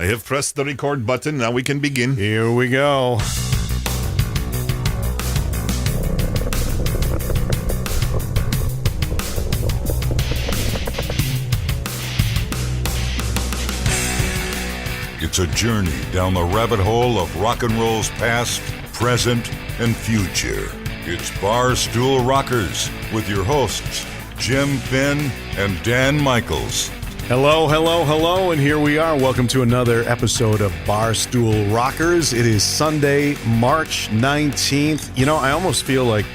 I have pressed the record button. Now we can begin. Here we go. It's a journey down the rabbit hole of rock and roll's past, present, and future. It's Barstool Rockers with your hosts, Jim Finn and Dan Michaels. Hello, and here we are. Welcome to another episode of Barstool Rockers. It is Sunday, March 19th. You know, I almost feel like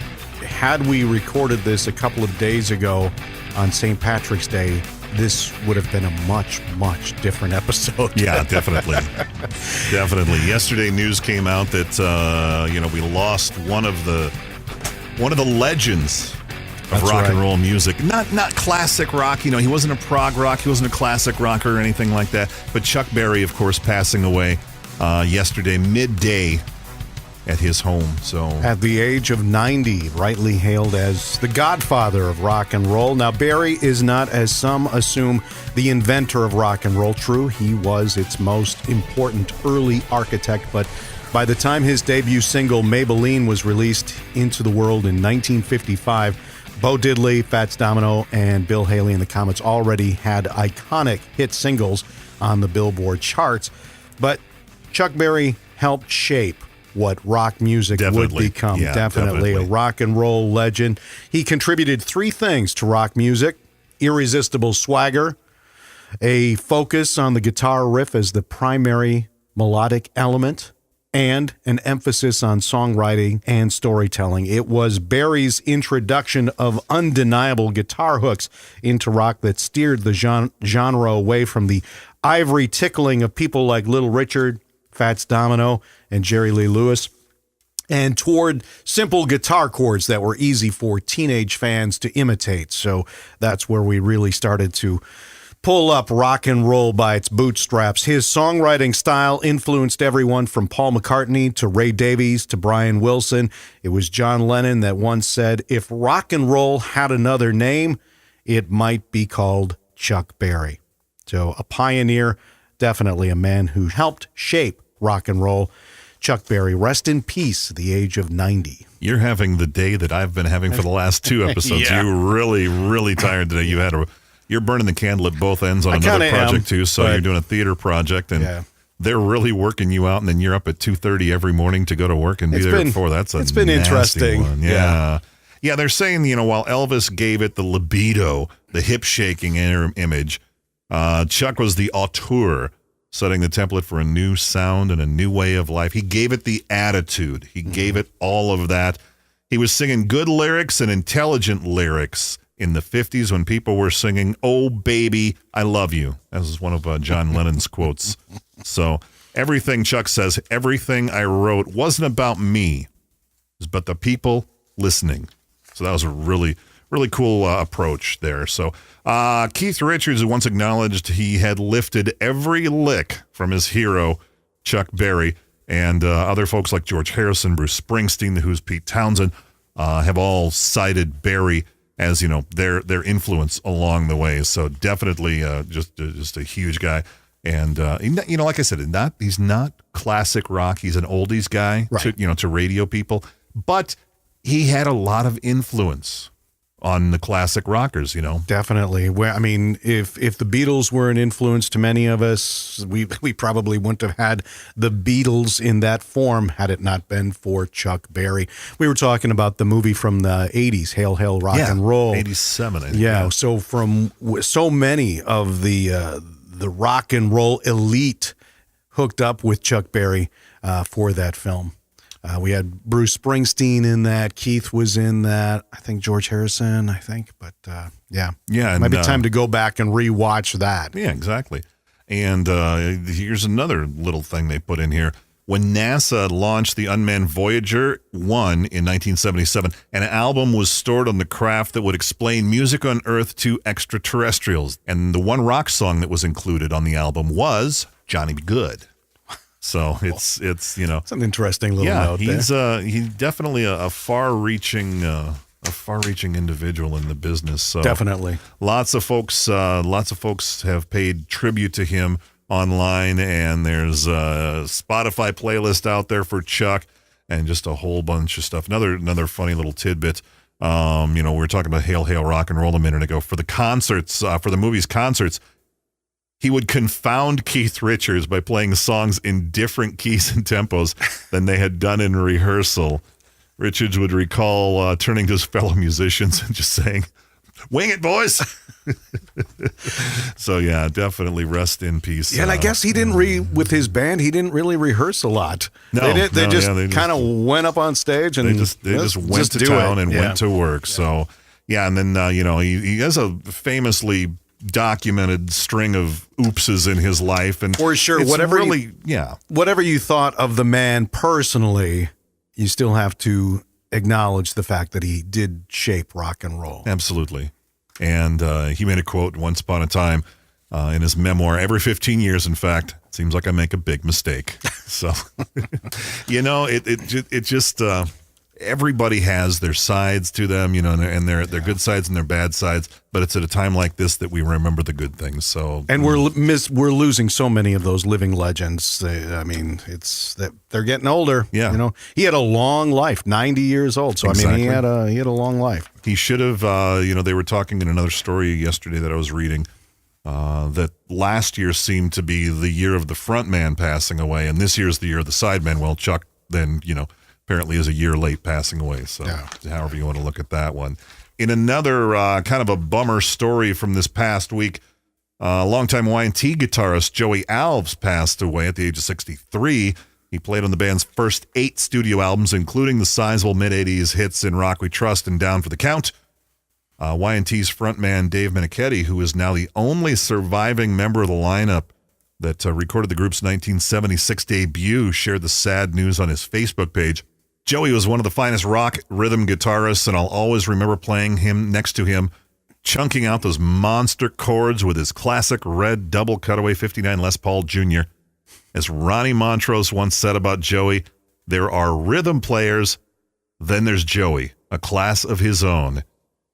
had we recorded this a couple of days ago on St. Patrick's Day, this would have been a much, much different episode. Yeah, definitely. Definitely. Yesterday, news came out that, we lost one of the legends of rock and roll music. Not classic rock. He wasn't a prog rock. He wasn't a classic rocker or anything like that. But Chuck Berry, of course, passing away yesterday, midday at his home. So at the age of 90, rightly hailed as the godfather of rock and roll. Now, Berry is not, as some assume, the inventor of rock and roll. True, he was its most important early architect, but by the time his debut single, Maybelline, was released into the world in 1955, Bo Diddley, Fats Domino, and Bill Haley and the Comets already had iconic hit singles on the Billboard charts. But Chuck Berry helped shape what rock music would become. Yeah, definitely a rock and roll legend. He contributed three things to rock music: irresistible swagger, a focus on the guitar riff as the primary melodic element, and an emphasis on songwriting and storytelling. It was Berry's introduction of undeniable guitar hooks into rock that steered the genre away from the ivory tickling of people like Little Richard, Fats Domino, and Jerry Lee Lewis, and toward simple guitar chords that were easy for teenage fans to imitate. So that's where we really started to pull up rock and roll by its bootstraps. His songwriting style influenced everyone from Paul McCartney to Ray Davies to Brian Wilson. It was John Lennon that once said, if rock and roll had another name, it might be called Chuck Berry. So a pioneer, definitely a man who helped shape rock and roll. Chuck Berry, rest in peace at the age of 90. You're having the day that I've been having for the last two episodes. Yeah. You're really, really tired today. You're burning the candle at both ends on another project too. So you're doing a theater project, and they're really working you out. And then you're up at 2:30 every morning to go to work and be there before. It's been interesting. One. Yeah. They're saying while Elvis gave it the libido, the hip shaking image, Chuck was the auteur, setting the template for a new sound and a new way of life. He gave it the attitude. He gave it all of that. He was singing good lyrics and intelligent lyrics in the 50s when people were singing, "Oh, baby, I love you." That was one of John Lennon's quotes. So everything Chuck says, everything I wrote wasn't about me. It was about the people listening. So that was a really, really cool approach there. So Keith Richards once acknowledged he had lifted every lick from his hero, Chuck Berry, and other folks like George Harrison, Bruce Springsteen, The Who's, Pete Townsend, have all cited Berry as their influence along the way. So definitely just a huge guy, and like I said, he's not classic rock. He's an oldies guy, right, to radio people, but he had a lot of influence on the classic rockers, Definitely. Well, I mean, if the Beatles were an influence to many of us, we probably wouldn't have had the Beatles in that form had it not been for Chuck Berry. We were talking about the movie from the 80s, Hail, Hail, Rock and Roll. 87, I think. Yeah, so from so many of the rock and roll elite hooked up with Chuck Berry for that film. We had Bruce Springsteen in that. Keith was in that. I think George Harrison, but yeah. It might be time to go back and rewatch that. Yeah, exactly. And here's another little thing they put in here. When NASA launched the unmanned Voyager 1 in 1977, an album was stored on the craft that would explain music on Earth to extraterrestrials. And the one rock song that was included on the album was Johnny B. Good. So it's it's an interesting little note there. He's definitely a far-reaching individual in the business. So definitely, lots of folks have paid tribute to him online, and there's a Spotify playlist out there for Chuck, and just a whole bunch of stuff. Another funny little tidbit. We were talking about Hail, Hail, Rock and Roll a minute ago. For the concerts, for the movie's concerts, he would confound Keith Richards by playing songs in different keys and tempos than they had done in rehearsal. Richards would recall turning to his fellow musicians and just saying, "Wing it, boys." So, yeah, definitely rest in peace. Yeah, and I guess he didn't with his band, he didn't really rehearse a lot. No, they just kind of went up on stage and they just went to town and went to work. So, yeah, and then, he has a famously documented string of oopses in his life. And for sure, whatever you thought of the man personally, you still have to acknowledge the fact that he did shape rock and roll. Absolutely. And he made a quote once upon a time in his memoir, every 15 years, in fact, it seems like I make a big mistake. So, it just, everybody has their sides to them, and their good sides and their bad sides, but it's at a time like this that we remember the good things. So, and we're losing so many of those living legends. It's that they're getting older. Yeah. He had a long life, 90 years old. So exactly. he had a long life. He should have, they were talking in another story yesterday that I was reading, that last year seemed to be the year of the front man passing away, and this year's the year of the sideman. Well, Chuck then, apparently is a year late passing away. So however you want to look at that one. In another kind of a bummer story from this past week, longtime Y&T guitarist Joey Alves passed away at the age of 63. He played on the band's first 8 studio albums, including the sizable mid-'80s hits In Rock We Trust and Down for the Count. Y&T's frontman Dave Menichetti, who is now the only surviving member of the lineup that recorded the group's 1976 debut, shared the sad news on his Facebook page. Joey was one of the finest rock rhythm guitarists, and I'll always remember playing him next to him, chunking out those monster chords with his classic red double cutaway 59 Les Paul Jr. As Ronnie Montrose once said about Joey, there are rhythm players, then there's Joey, a class of his own.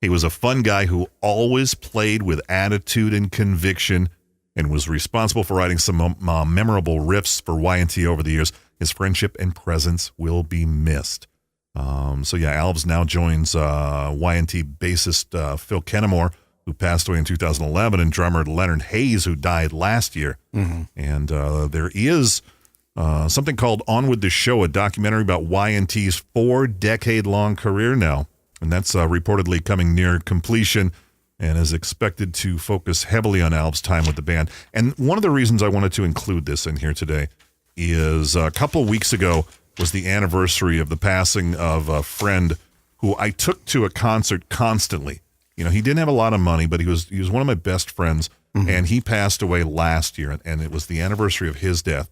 He was a fun guy who always played with attitude and conviction and was responsible for writing some memorable riffs for Y&T over the years. His friendship and presence will be missed. Alves now joins Y&T bassist Phil Kennemore, who passed away in 2011, and drummer Leonard Hayes, who died last year. Mm-hmm. And there is something called On With the Show, a documentary about Y&T's 4-decade-long career now. And that's reportedly coming near completion and is expected to focus heavily on Alves' time with the band. And one of the reasons I wanted to include this in here today is a couple weeks ago was the anniversary of the passing of a friend who I took to a concert constantly. He didn't have a lot of money, but he was one of my best friends, and he passed away last year, and it was the anniversary of his death.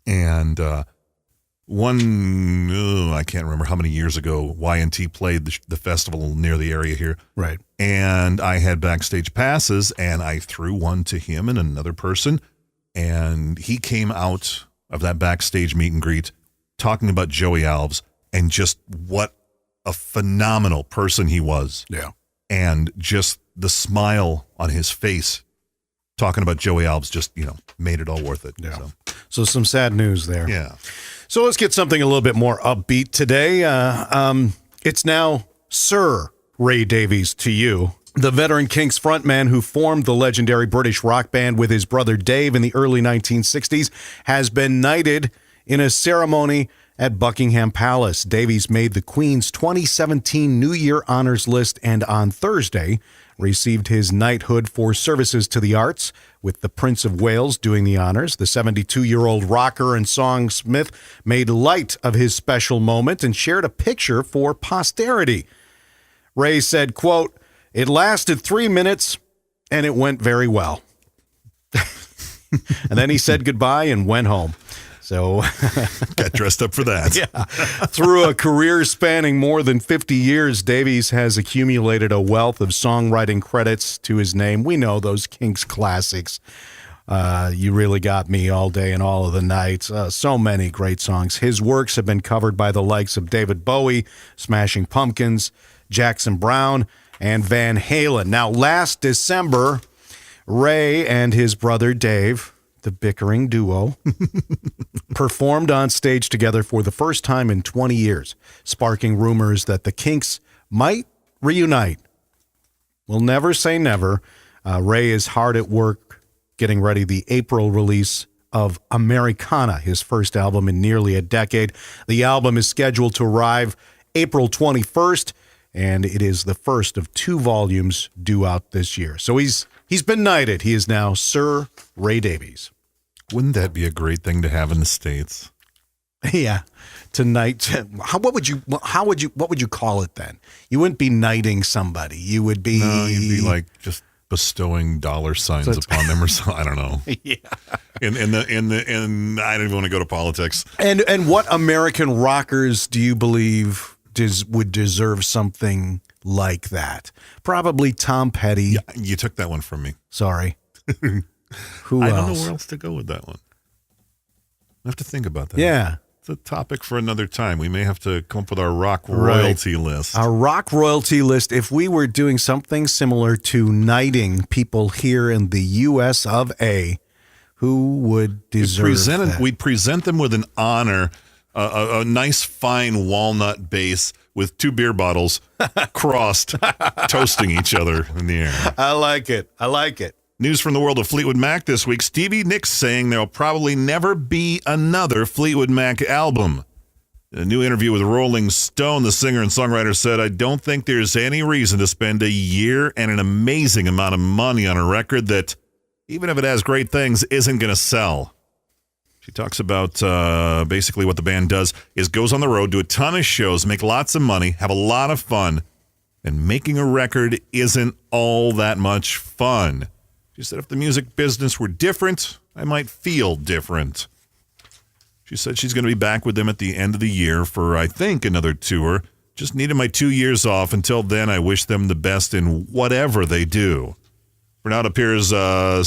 And I can't remember how many years ago, Y&T played the festival near the area here. Right. And I had backstage passes, and I threw one to him and another person, and he came out of that backstage meet and greet talking about Joey Alves and just what a phenomenal person he was. Yeah. And just the smile on his face talking about Joey Alves just, made it all worth it. Yeah. So some sad news there. Yeah. So let's get something a little bit more upbeat today. It's now Sir Ray Davies to you. The veteran Kinks frontman who formed the legendary British rock band with his brother Dave in the early 1960s has been knighted in a ceremony at Buckingham Palace. Davies made the Queen's 2017 New Year honors list and on Thursday received his knighthood for services to the arts, with the Prince of Wales doing the honors. The 72-year-old rocker and songsmith made light of his special moment and shared a picture for posterity. Ray said, quote, "It lasted 3 minutes and it went very well." And then he said goodbye and went home. So got dressed up for that. Yeah. Through a career spanning more than 50 years, Davies has accumulated a wealth of songwriting credits to his name. We know those Kinks classics. You Really Got Me, All Day and All of the Night. So many great songs. His works have been covered by the likes of David Bowie, Smashing Pumpkins, Jackson Browne, and Van Halen. Now, last December, Ray and his brother Dave, the bickering duo, performed on stage together for the first time in 20 years, sparking rumors that the Kinks might reunite. We'll never say never. Ray is hard at work getting ready the April release of Americana, his first album in nearly a decade. The album is scheduled to arrive April 21st, and it is the first of 2 volumes due out this year. So he's been knighted. He is now Sir Ray Davies. Wouldn't that be a great thing to have in the States? Yeah, tonight. What would you call it then? You wouldn't be knighting somebody. You would be. No, you'd be like just bestowing dollar signs upon them or something. I don't know. Yeah. In I don't even want to go to politics. And what American rockers do you believe would deserve something like that? Probably Tom Petty. Yeah, you took that one from me. Sorry. Who I else? don't know where else to go with that one. I have to think about that. Yeah. It's a topic for another time. We may have to come up with our rock royalty list. Our rock royalty list. If we were doing something similar to knighting people here in the U.S. of A., who would deserve that? We'd present them with an honor, a nice fine walnut base with 2 beer bottles crossed, toasting each other in the air. I like it. News from the world of Fleetwood Mac this week. Stevie Nicks saying there'll probably never be another Fleetwood Mac album. In a new interview with Rolling Stone, the singer and songwriter said, "I don't think there's any reason to spend a year and an amazing amount of money on a record that, even if it has great things, isn't going to sell." She talks about basically what the band does is goes on the road, do a ton of shows, make lots of money, have a lot of fun, and making a record isn't all that much fun. She said, if the music business were different, I might feel different. She said she's going to be back with them at the end of the year for, I think, another tour. Just needed my 2 years off. Until then, I wish them the best in whatever they do. For now, it appears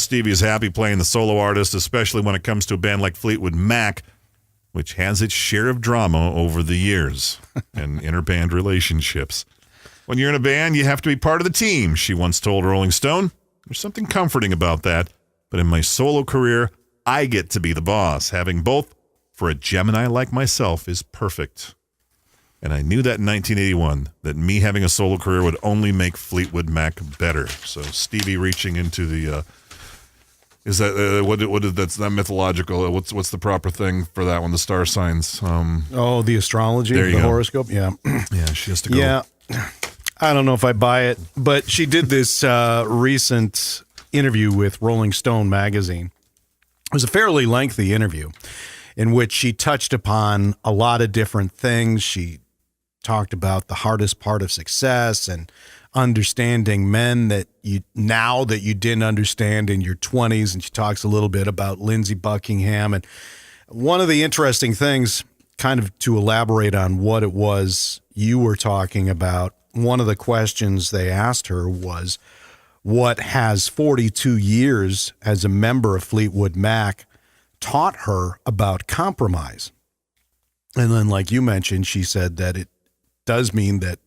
Stevie's happy playing the solo artist, especially when it comes to a band like Fleetwood Mac, which has its share of drama over the years and inter-band relationships. When you're in a band, you have to be part of the team, she once told Rolling Stone. There's something comforting about that, but in my solo career, I get to be the boss. Having both for a Gemini like myself is perfect. And I knew that in 1981, that me having a solo career would only make Fleetwood Mac better. So Stevie reaching into the, is that, that's not mythological. What's the proper thing for that one? The star signs. The astrology, there you the go. horoscope. Yeah. Yeah, she has to go. Yeah. I don't know if I buy it, but she did this recent interview with Rolling Stone magazine. It was a fairly lengthy interview in which she touched upon a lot of different things. She talked about the hardest part of success and understanding men that you didn't understand in your 20s. And she talks a little bit about Lindsey Buckingham. And one of the interesting things, kind of to elaborate on what it was you were talking about, one of the questions they asked her was, what has 42 years as a member of Fleetwood Mac taught her about compromise? And then, like you mentioned, she said that it does mean that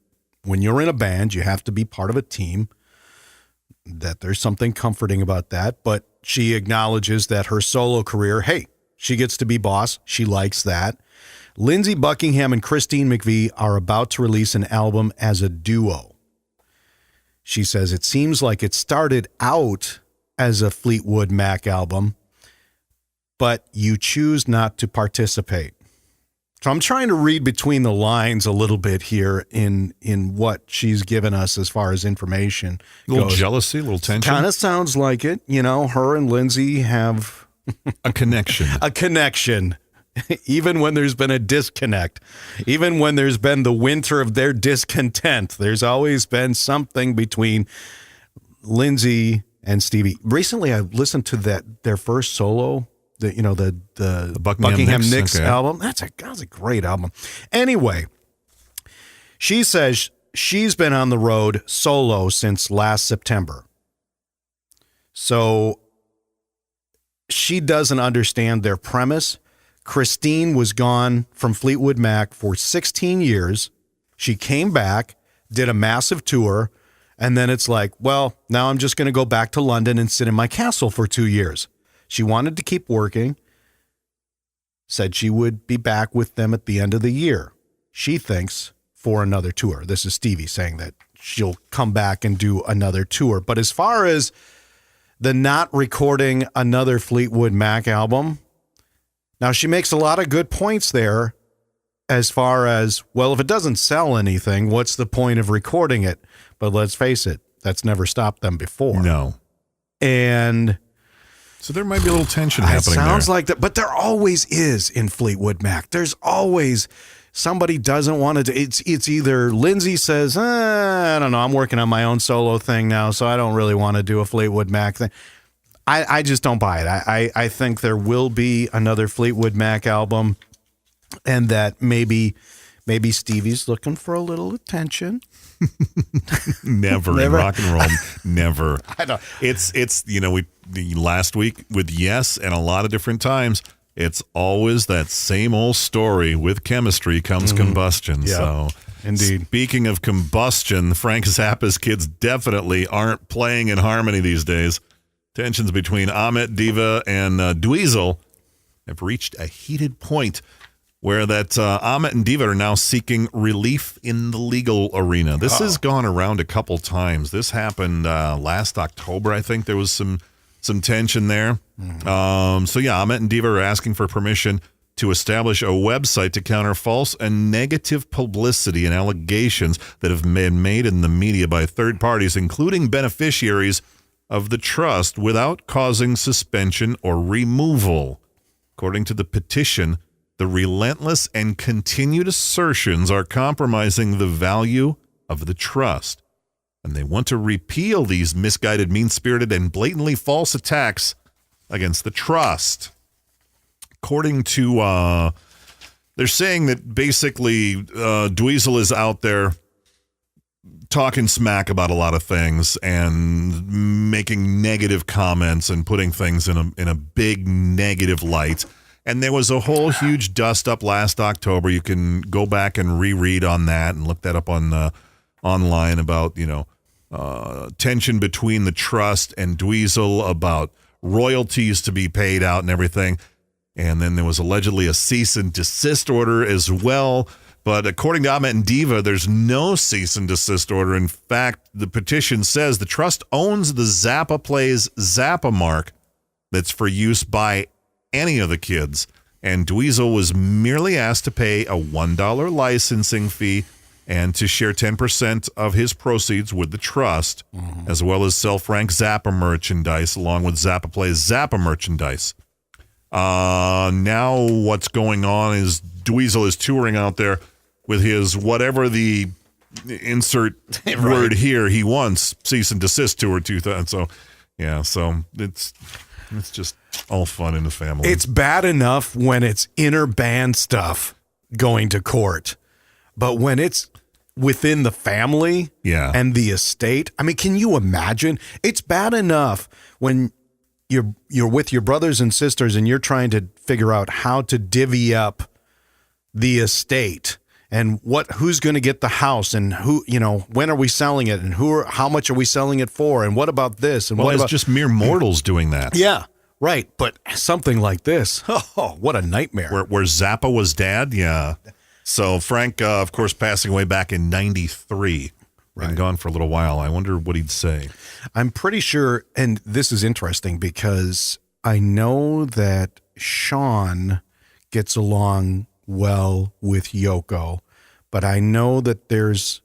when you're in a band, you have to be part of a team, that there's something comforting about that. But she acknowledges that her solo career, hey, she gets to be boss. She likes that. Lindsey Buckingham and Christine McVie are about to release an album as a duo. She says it seems like it started out as a Fleetwood Mac album, but you choose not to participate. So I'm trying to read between the lines a little bit here in what she's given us as far as information A little goes. jealousy, a little tension. Kind of sounds like it. You know, her and Lindsey have A connection. a connection. Even when there's been a disconnect, even when there's been the winter of their discontent, there's always been something between Lindsey and Stevie. Recently, I listened to their first solo, the Buckingham Nicks album. That was a great album. Anyway, she says she's been on the road solo since last September. So she doesn't understand their premise. Christine was gone from Fleetwood Mac for 16 years. She came back, did a massive tour, and then it's like, well, now I'm just going to go back to London and sit in my castle for 2 years. She wanted to keep working, said she would be back with them at the end of the year. She thinks for another tour. This is Stevie saying that she'll come back and do another tour. But as far as the not recording another Fleetwood Mac album, now she makes a lot of good points there as far as, well, if it doesn't sell anything, what's the point of recording it? But let's face it, that's never stopped them before. No. And so there might be a little tension happening there. It sounds like that, but there always is in Fleetwood Mac. There's always somebody doesn't want to do. It's either Lindsay says, I don't know, I'm working on my own solo thing now, so I don't really want to do a Fleetwood Mac thing. I just don't buy it. I think there will be another Fleetwood Mac album, and that maybe Stevie's looking for a little attention. Never in rock and roll. Never. I know. It's last week with Yes and a lot of different times, it's always that same old story. With chemistry comes combustion. Yeah, so indeed. Speaking of combustion, Frank Zappa's kids definitely aren't playing in harmony these days. Tensions between Ahmet Diva and Dweezil have reached a heated point where that Ahmet and Diva are now seeking relief in the legal arena. This has gone around a couple times. This happened last October, I think. There was some tension there. So yeah, Ahmet and Diva are asking for permission to establish a website to counter false and negative publicity and allegations that have been made in the media by third parties, including beneficiaries of the trust, without causing suspension or removal. According to the petition, the relentless and continued assertions are compromising the value of the trust, and they want to repeal these misguided, mean-spirited, and blatantly false attacks against the trust. According to, they're saying that basically Dweezil is out there talking smack about a lot of things and making negative comments and putting things in a big negative light. And there was a whole huge dust up last October. You can go back and reread on that and look that up on online about, tension between the trust and Dweezil about royalties to be paid out and everything. And then there was allegedly a cease and desist order as well. But according to Ahmet and Diva, there's no cease and desist order. In fact, the petition says the trust owns the Zappa Plays Zappa mark that's for use by any of the kids. And Dweezil was merely asked to pay a $1 licensing fee and to share 10% of his proceeds with the trust, as well as sell Frank Zappa merchandise along with Zappa Plays Zappa merchandise. Now what's going on is Dweezil is touring out there with his whatever the insert word here he wants, cease and desist tour 2000. So yeah, so it's just all fun in the family. It's bad enough when it's inner band stuff going to court, but when it's within the family and the estate, I mean, can you imagine? It's bad enough when you're with your brothers and sisters and you're trying to figure out how to divvy up the estate and who's going to get the house and who, when are we selling it and how much are we selling it for and what about this and what it's about just mere mortals doing that. Yeah, right. But something like this, what a nightmare. Where Zappa was dad, yeah. So Frank, of course, passing away back in 93. Right. Been gone for a little while. I wonder what he'd say. I'm pretty sure, and this is interesting because I know that Sean gets along well with Yoko, but I know that there's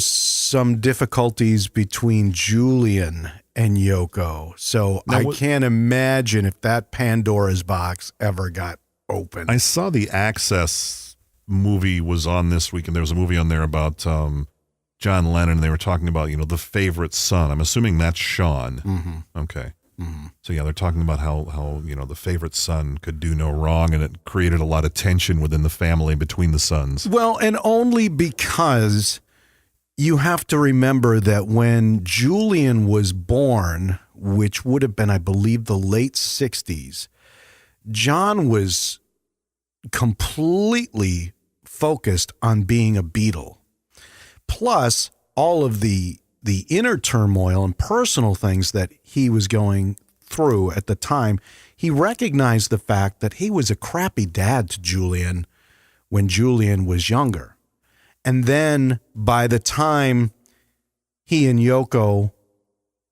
some difficulties between Julian and Yoko. So now, I can't imagine if that Pandora's box ever got open. I saw the Access movie was on this week, and there was a movie on there about John Lennon, and they were talking about, the favorite son. I'm assuming that's Sean. Mm-hmm. Okay. Mm-hmm. So yeah, they're talking about how the favorite son could do no wrong, and it created a lot of tension within the family between the sons. Well, and only because you have to remember that when Julian was born, which would have been, I believe, the late 60s, John was completely focused on being a Beatle. Plus all of the inner turmoil and personal things that he was going through at the time, he recognized the fact that he was a crappy dad to Julian when Julian was younger. And then by the time he and Yoko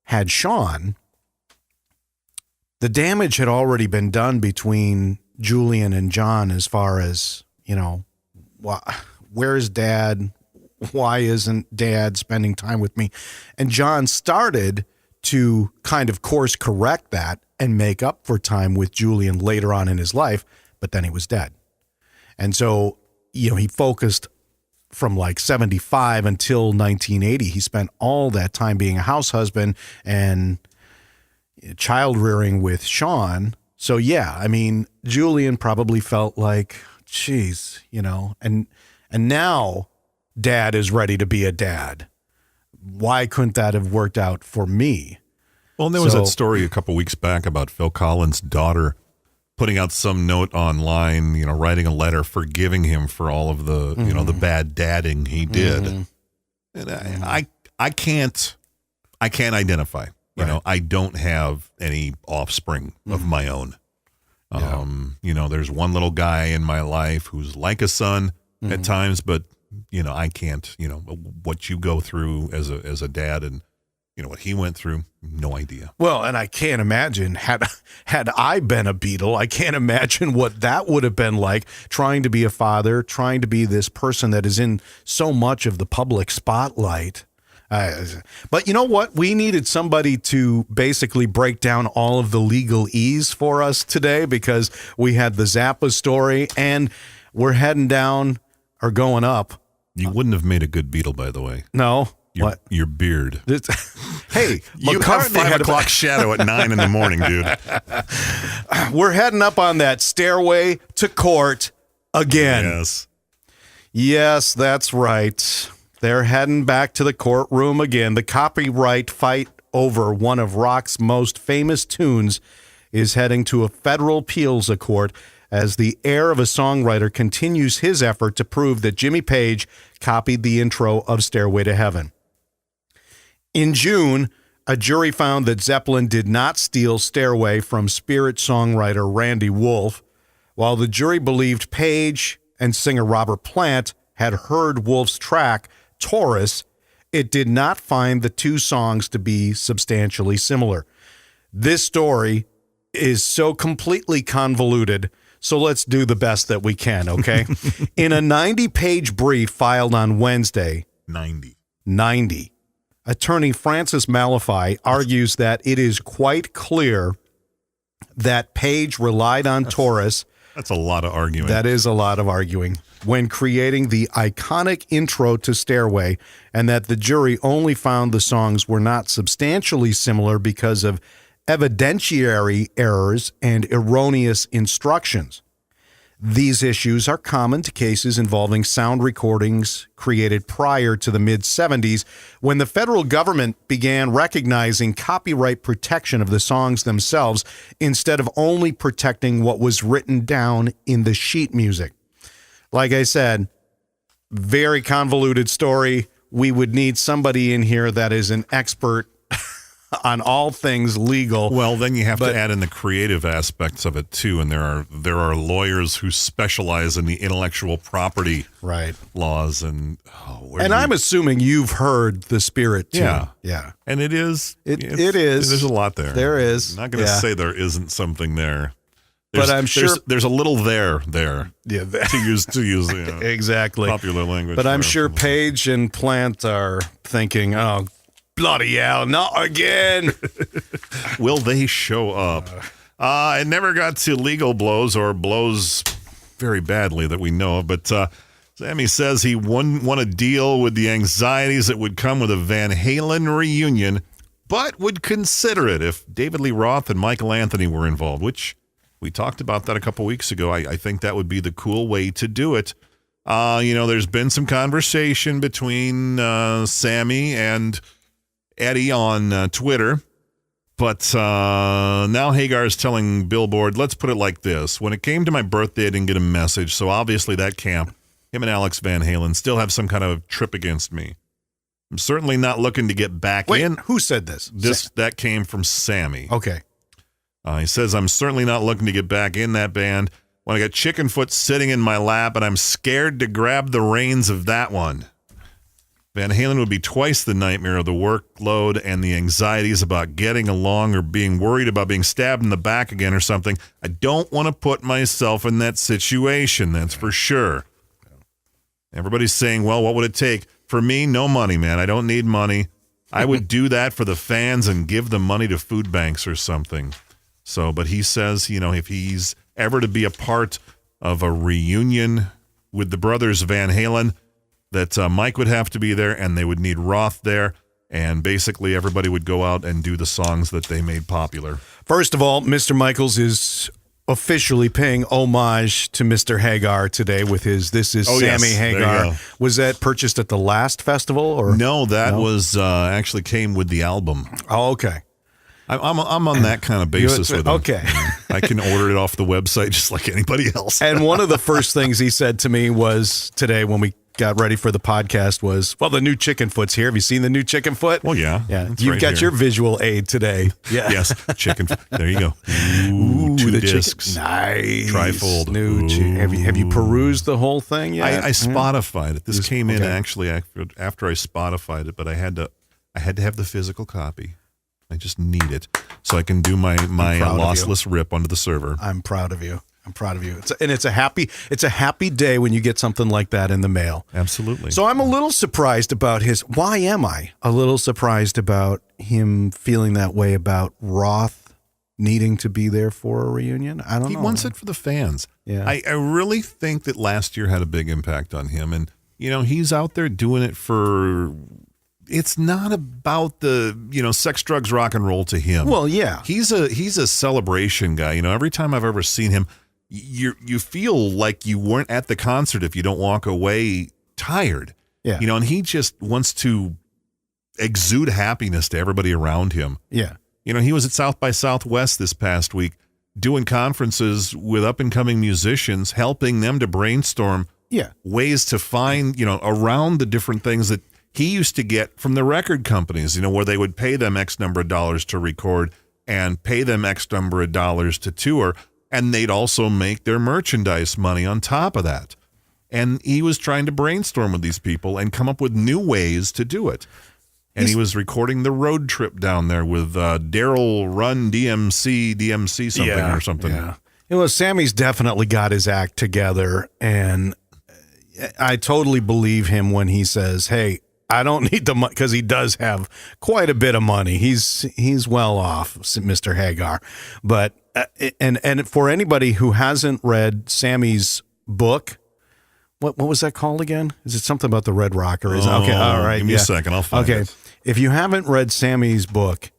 had Sean, the damage had already been done between Julian and John as far as, where's Dad? Why isn't Dad spending time with me? And John started to kind of course correct that and make up for time with Julian later on in his life, but then he was dead. And so, he focused from like 75 until 1980. He spent all that time being a house husband and child rearing with Sean. So yeah, I mean, Julian probably felt like, geez, and now Dad is ready to be a dad. Why couldn't that have worked out for me? Well, and there was that story a couple weeks back about Phil Collins' daughter putting out some note online, writing a letter forgiving him for all of the, the bad dadding he did. And I can't identify. I don't have any offspring of my own. There's one little guy in my life who's like a son at times, but I can't, what you go through as a dad and, what he went through, no idea. Well, and I can't imagine had I been a Beatle, I can't imagine what that would have been like, trying to be a father, trying to be this person that is in so much of the public spotlight. But you know what? We needed somebody to basically break down all of the legalese for us today, because we had the Zappa story and we're heading down or going up. You wouldn't have made a good Beatle, by the way. No. What? Your beard. Hey, you have 5 o'clock shadow at 9 in the morning, dude. We're heading up on that stairway to court again. Yes, that's right. They're heading back to the courtroom again. The copyright fight over one of rock's most famous tunes is heading to a federal appeals court as the heir of a songwriter continues his effort to prove that Jimmy Page copied the intro of Stairway to Heaven. In June, a jury found that Zeppelin did not steal Stairway from Spirit songwriter Randy Wolf, while the jury believed Page and singer Robert Plant had heard Wolf's track, Taurus. It did not find the two songs to be substantially similar. This story is so completely convoluted, so let's do the best that we can, okay? In a 90-page brief filed on Wednesday, 90, attorney Francis Malafy argues that it is quite clear that Page relied on Taurus. That's a lot of arguing. That is a lot of arguing. When creating the iconic intro to Stairway, and that the jury only found the songs were not substantially similar because of evidentiary errors and erroneous instructions. These issues are common to cases involving sound recordings created prior to the mid-70s, when the federal government began recognizing copyright protection of the songs themselves instead of only protecting what was written down in the sheet music. Like I said, very convoluted story. We would need somebody in here that is an expert on all things legal. Well, then you have to add in the creative aspects of it too, and there are lawyers who specialize in the intellectual property laws, and I'm assuming you've heard the Spirit too. Yeah, and it is. It is. There's a lot there. There is. I'm not going to say there isn't something there. But I'm sure there's a little there. Yeah, to use exactly popular language. But I'm sure Page and Plant are thinking, oh, bloody hell, not again. Will they show up? It never got to legal blows or blows very badly that we know of, but Sammy says he wouldn't want to deal with the anxieties that would come with a Van Halen reunion, but would consider it if David Lee Roth and Michael Anthony were involved, which we talked about that a couple weeks ago. I think that would be the cool way to do it. There's been some conversation between Sammy and Eddie on Twitter, but now Hagar is telling Billboard, let's put it like this. When it came to my birthday, I didn't get a message, so obviously that camp, him and Alex Van Halen, still have some kind of trip against me. I'm certainly not looking to get back in. Who said this? That came from Sammy. Okay. He says, I'm certainly not looking to get back in that band when I got Chickenfoot sitting in my lap and I'm scared to grab the reins of that one. Van Halen would be twice the nightmare of the workload and the anxieties about getting along or being worried about being stabbed in the back again or something. I don't want to put myself in that situation, that's for sure. Everybody's saying, well, what would it take? For me, no money, man. I don't need money. I would do that for the fans and give the money to food banks or something. So, but he says, if he's ever to be a part of a reunion with the brothers Van Halen, that Mike would have to be there and they would need Roth there. And basically everybody would go out and do the songs that they made popular. First of all, Mr. Michaels is officially paying homage to Mr. Hagar today with his This Is Sammy yes. Hagar. Was that purchased at the last festival? Or No, that was actually came with the album. Oh, okay. I'm on that kind of basis with him. Okay. I can order it off the website just like anybody else. And one of the first things he said to me was today when we got ready for the podcast was, well, the new Chickenfoot's here. Have you seen the new Chickenfoot? Well, yeah. You've right got here. your visual aid today. Yeah. Yes, chicken. There you go. Ooh, two the discs. Nice. Trifold. New have you perused the whole thing yet? I Spotified it. This came in okay. actually after I Spotified it, but I had to have the physical copy. I just need it so I can do my lossless rip onto the server. I'm proud of you. It's a happy day when you get something like that in the mail. Absolutely. So I'm a little surprised about why am I a little surprised about him feeling that way about Roth needing to be there for a reunion? I don't know. He wants it for the fans. Yeah. I really think that last year had a big impact on him. And, he's out there doing it for... It's not about the, sex, drugs, rock and roll to him. Well, yeah. He's a celebration guy. Every time I've ever seen him, you feel like you weren't at the concert if you don't walk away tired. Yeah. And he just wants to exude happiness to everybody around him. Yeah. He was at South by Southwest this past week doing conferences with up-and-coming musicians, helping them to brainstorm ways to find, around the different things that he used to get from the record companies, where they would pay them X number of dollars to record and pay them X number of dollars to tour, and they'd also make their merchandise money on top of that. And he was trying to brainstorm with these people and come up with new ways to do it. And he was recording the road trip down there with Daryl Run DMC something or something. Yeah. Sammy's definitely got his act together, and I totally believe him when he says, hey, I don't need the money, because he does have quite a bit of money. He's well off, Mr. Hagar. But and for anybody who hasn't read Sammy's book, what was that called again? Is it something about the Red Rocker? Okay, all right. Give me a second. I'll find it. If you haven't read Sammy's book,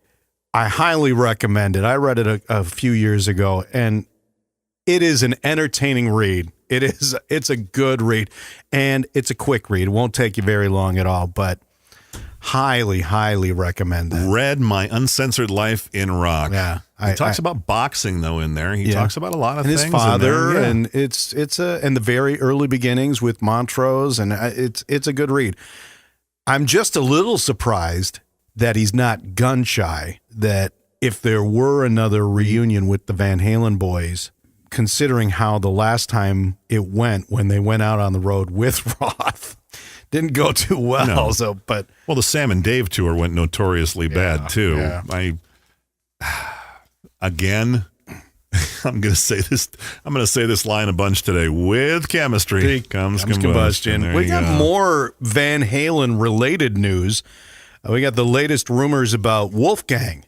I highly recommend it. I read it a few years ago, and it is an entertaining read. It's a good read, and it's a quick read. It won't take you very long at all, but highly, highly recommend that. Read My Uncensored Life in Rock. Yeah. He talks about boxing, though, in there. He talks about a lot of and things. His father, in there. and and the very early beginnings with Montrose, and it's a good read. I'm just a little surprised that he's not gun shy, that if there were another reunion with the Van Halen boys, considering how the last time it went when they went out on the road with Roth didn't go too well. No. So, but well, the Sam and Dave tour went notoriously bad too. Yeah. Again, I'm going to say this line a bunch today. With chemistry comes combustion. There We you got go. more Van Halen related news. We got the latest rumors about Wolfgang.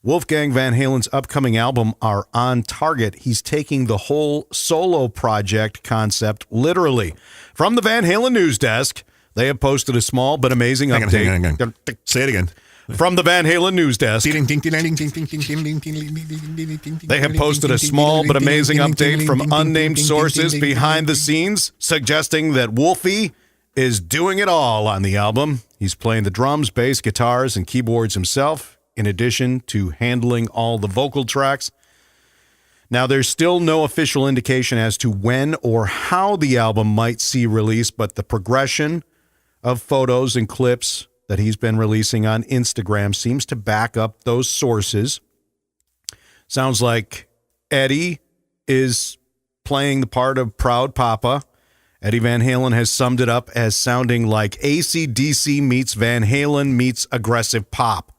Wolfgang Van Halen's upcoming album are on target. He's taking the whole solo project concept literally. From the Van Halen news desk, they have posted a small but amazing update. Hang on. Say it again. From the Van Halen news desk, they have posted a small but amazing update from unnamed sources behind the scenes, suggesting that Wolfie is doing it all on the album. He's playing the drums, bass, guitars, and keyboards himself, in addition to handling all the vocal tracks. Now, there's still no official indication as to when or how the album might see release, but the progression of photos and clips that he's been releasing on Instagram seems to back up those sources. Sounds like Eddie is playing the part of Proud Papa. Eddie Van Halen has summed it up as sounding like AC/DC meets Van Halen meets aggressive pop,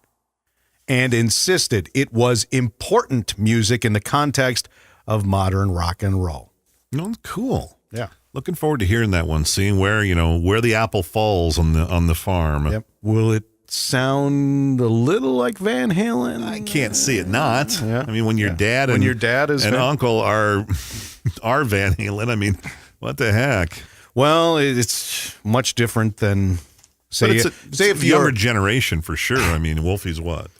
and insisted it was important music in the context of modern rock and roll. No, cool. Yeah. Looking forward to hearing that one, seeing where the apple falls on the farm. Yep. Will it sound a little like Van Halen? I can't see it not. Yeah. I mean, when your dad When and your dad is and Van- uncle are Van Halen, I mean, what the heck? Well, it's much different than But it's say a if younger you're generation for sure. I mean, Wolfie's what?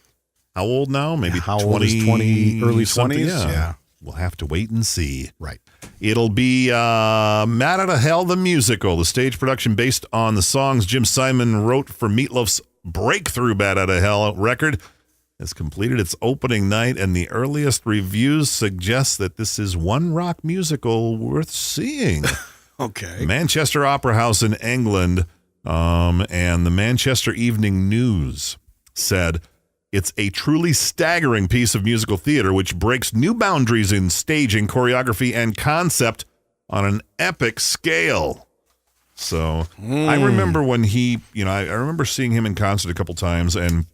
How old now? Maybe how 20, old is 20 early something? 20s? Yeah. We'll have to wait and see. Right. It'll be Mad Outta Hell, the musical, the stage production based on the songs Jim Simon wrote for Meatloaf's breakthrough Mad Outta Hell record, has completed its opening night, and the earliest reviews suggest that this is one rock musical worth seeing. Okay. Manchester Opera House in England and the Manchester Evening News said, it's a truly staggering piece of musical theater which breaks new boundaries in staging, choreography, and concept on an epic scale. So I remember when he, I remember seeing him in concert a couple times, and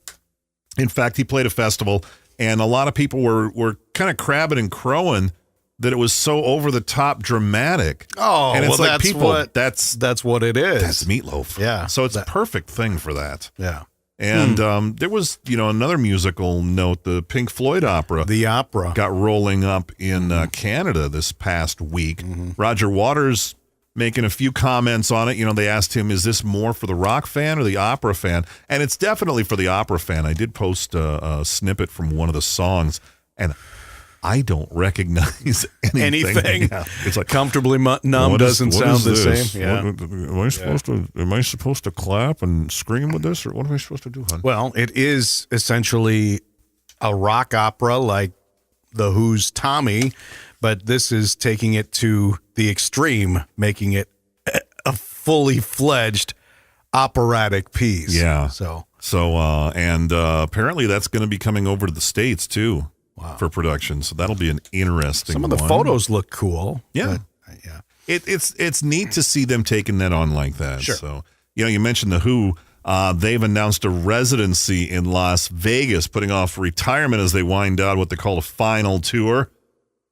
in fact, he played a festival, and a lot of people were kind of crabbing and crowing that it was so over the top dramatic. Oh, and it's well, like that's people, what, that's what it is. That's Meatloaf. Yeah. So it's a perfect thing for that. Yeah. And there was, another musical note, the Pink Floyd opera. The opera got rolling up in Canada this past week. Roger Waters making a few comments on it. They asked him, is this more for the rock fan or the opera fan? And it's definitely for the opera fan. I did post a snippet from one of the songs, and I don't recognize anything. Yeah. It's like Comfortably Numb doesn't sound the same. Yeah. Am I supposed to clap and scream with this, or what am I supposed to do, hon? Well, it is essentially a rock opera like The Who's Tommy, but this is taking it to the extreme, making it a fully fledged operatic piece. Yeah. So and apparently that's going to be coming over to the States too. Wow. For production, so that'll be an interesting Some of the one. photos look cool. Yeah. But, yeah. It's neat to see them taking that on like that. Sure. So, you mentioned The Who. They've announced a residency in Las Vegas, putting off retirement as they wind down what they call a final tour.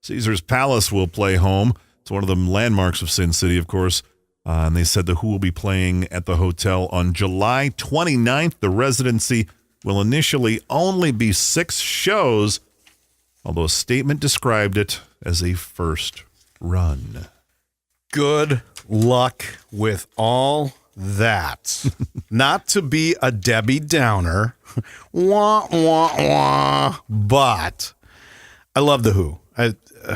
Caesar's Palace will play home. It's one of the landmarks of Sin City, of course. And they said The Who will be playing at the hotel on July 29th. The residency will initially only be 6 shows, although a statement described it as a first run. Good luck with all that. Not to be a Debbie Downer, wah, wah, wah, but I love The Who.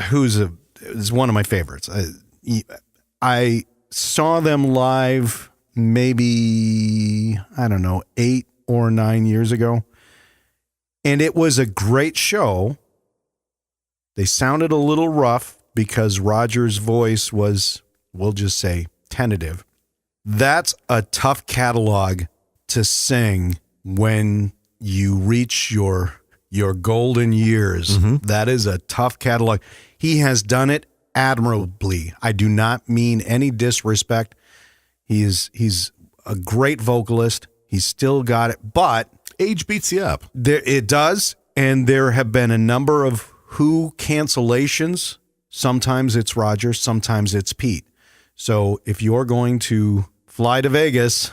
Who's is one of my favorites. I saw them live maybe, 8 or 9 years ago, and it was a great show. They sounded a little rough because Roger's voice was, we'll just say, tentative. That's a tough catalog to sing when you reach your golden years. That is a tough catalog. He has done it admirably. I do not mean any disrespect. He's a great vocalist. He's still got it, but age beats you up. It does, and there have been a number of Who cancellations. Sometimes it's Roger, sometimes it's Pete. So if you're going to fly to Vegas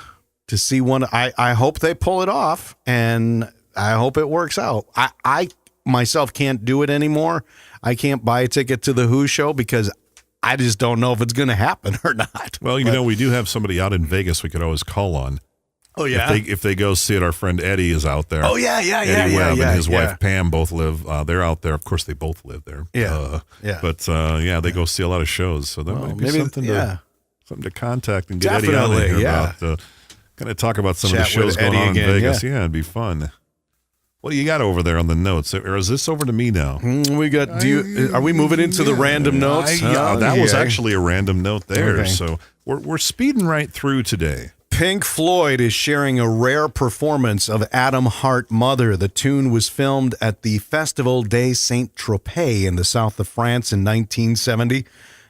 to see one, I hope they pull it off, and I hope it works out. I myself can't do it anymore. I can't buy a ticket to the Who show because I just don't know if it's going to happen or not. Well, we do have somebody out in Vegas we could always call on. Oh, yeah? If they go see it, our friend Eddie is out there. Oh, yeah. Eddie Webb and his wife Pam both live. They're out there. Of course, they both live there. Yeah. But they go see a lot of shows. So that might be something to contact and get Eddie out here about. Kind of talk about some of the shows going on in Vegas. Yeah, it'd be fun. What do you got over there on the notes? Or is this over to me now? We got. Are we moving into the random notes? That was actually a random note there. Okay. So we're speeding right through today. Pink Floyd is sharing a rare performance of Adam Hart Mother. The tune was filmed at the Festival des Saint-Tropez in the south of France in 1970.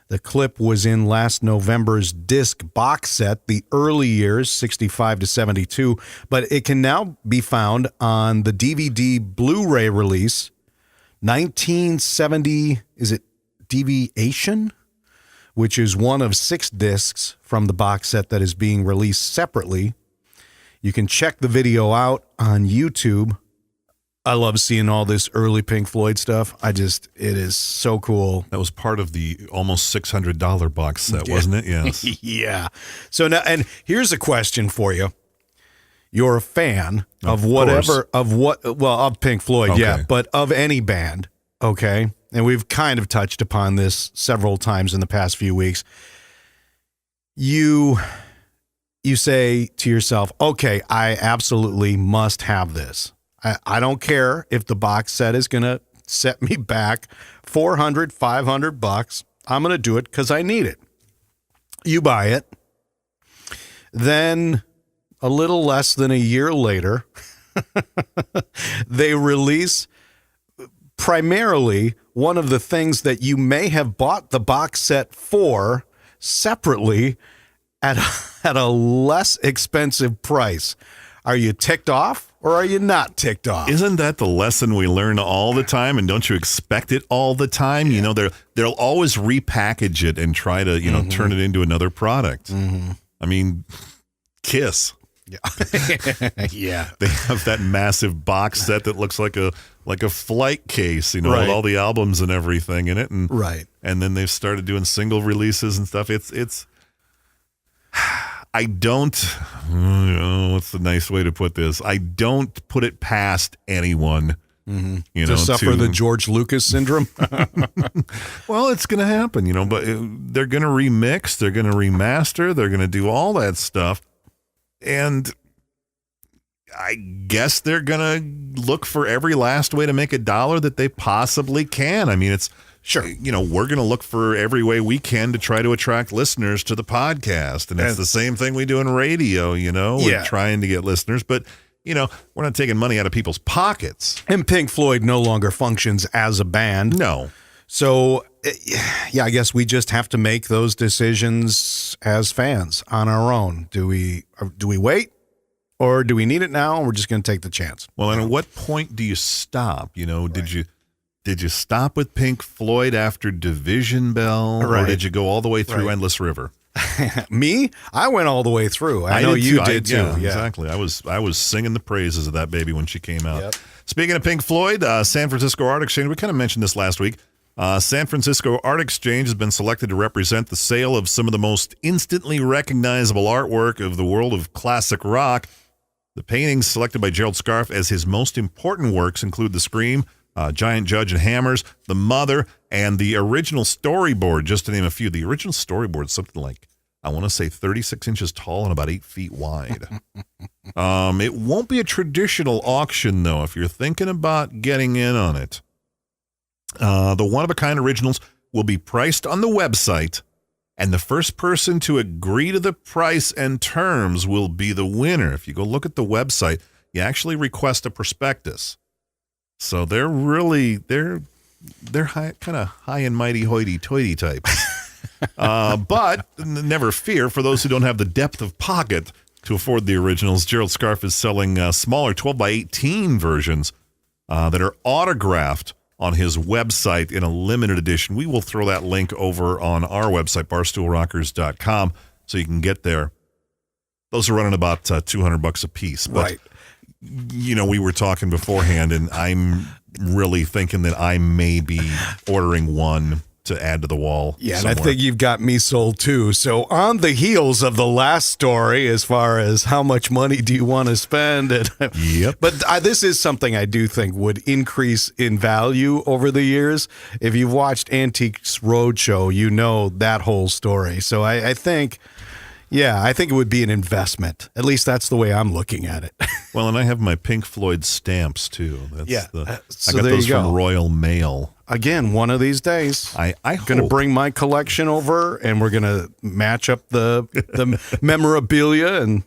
The clip was in last November's disc box set, the early years, 65 to 72, but it can now be found on the DVD Blu-ray release, 1970, is it Deviation? Which is one of 6 discs from the box set that is being released separately. You can check the video out on YouTube. I love seeing all this early Pink Floyd stuff. It is so cool. That was part of the almost $600 box set, wasn't it? Yes. Yeah. So now, and here's a question for you. You're a fan of Pink Floyd, Okay. yeah, but of any band, okay? And we've kind of touched upon this several times in the past few weeks. You say to yourself, okay, I absolutely must have this. I don't care if the box set is going to set me back $400, $500. I'm going to do it because I need it. You buy it. Then a little less than a year later, they release primarily one of the things that you may have bought the box set for separately at a less expensive price. Are you ticked off or are you not ticked off? Isn't that the lesson we learn all the time? And don't you expect it all the time? Yeah. You know, they'll always repackage it and try to, turn it into another product. Mm-hmm. I mean, Kiss. Yeah. Yeah. They have that massive box set that looks like a flight case, right. with all the albums and everything in it. And, right. And then they've started doing single releases and stuff. It's I don't, what's the nice way to put this? I don't put it past anyone, to suffer the George Lucas syndrome. Well, it's going to happen, but they're going to remix, they're going to remaster, they're going to do all that stuff. And I guess they're going to look for every last way to make $1 that they possibly can. I mean, it's, sure. We're going to look for every way we can to try to attract listeners to the podcast. And it's the same thing we do in radio, We're trying to get listeners, but, we're not taking money out of people's pockets. And Pink Floyd no longer functions as a band. No. So, yeah, I guess we just have to make those decisions as fans on our own. Do we wait? Or do we need it now? We're just going to take the chance. Well, and at what point do you stop? Did you stop with Pink Floyd after Division Bell, or did you go all the way through Endless River? Me? I went all the way through. I know you did too. Yeah, exactly. I was singing the praises of that baby when she came out. Yep. Speaking of Pink Floyd, San Francisco Art Exchange, we kind of mentioned this last week. San Francisco Art Exchange has been selected to represent the sale of some of the most instantly recognizable artwork of the world of classic rock. The paintings selected by Gerald Scarfe as his most important works include The Scream, Giant Judge and Hammers, The Mother, and the original storyboard, just to name a few. The original storyboard is something like, I want to say 36 inches tall and about 8 feet wide. It won't be a traditional auction, though, if you're thinking about getting in on it. The one-of-a-kind originals will be priced on the website, and the first person to agree to the price and terms will be the winner. If you go look at the website, you actually request a prospectus. So they're high, kind of high and mighty hoity-toity types. But never fear, for those who don't have the depth of pocket to afford the originals, Gerald Scarfe is selling smaller 12 by 18 versions that are autographed on his website in a limited edition. We will throw that link over on our website, barstoolrockers.com, so you can get there. Those are running about $200 a piece. But, right. We were talking beforehand, and I'm really thinking that I may be ordering one to add to the wall. Yeah, somewhere. and I think you've got me sold too. So on the heels of the last story, as far as how much money do you want to spend? Yep. But this is something I do think would increase in value over the years. If you've watched Antiques Roadshow, you know that whole story. So I think it would be an investment. At least that's the way I'm looking at it. Well, and I have my Pink Floyd stamps too. I So got there those you go. from Royal Mail. again, one of these days, I going to hope. bring my collection over, and we're going to match up the memorabilia and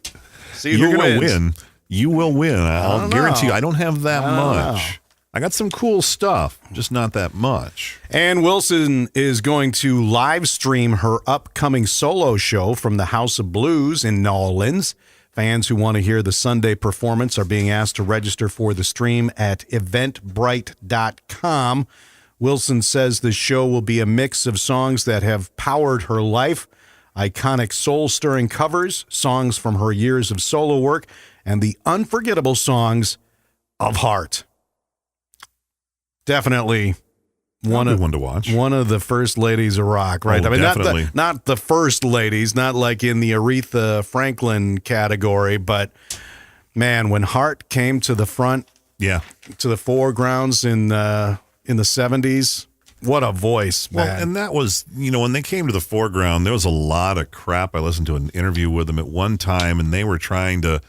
see You're who going to wins. win. You will win. I'll don't guarantee you. know. I don't have that I don't much. I got some cool stuff, just not that much. And Wilson is going to live stream her upcoming solo show from the House of Blues in New Orleans. Fans who want to hear the Sunday performance are being asked to register for the stream at eventbrite.com. Wilson says the show will be a mix of songs that have powered her life, iconic soul-stirring covers, songs from her years of solo work, and the unforgettable songs of heart. Definitely one to watch. One of the first ladies of rock, right? Oh, I mean, definitely. not the first ladies, not like in the Aretha Franklin category, but man, when Heart came to the front, Yeah. to the foregrounds in the 70s, what a voice, man. Well, and that was, when they came to the foreground, there was a lot of crap. I listened to an interview with them at one time, and they were trying to,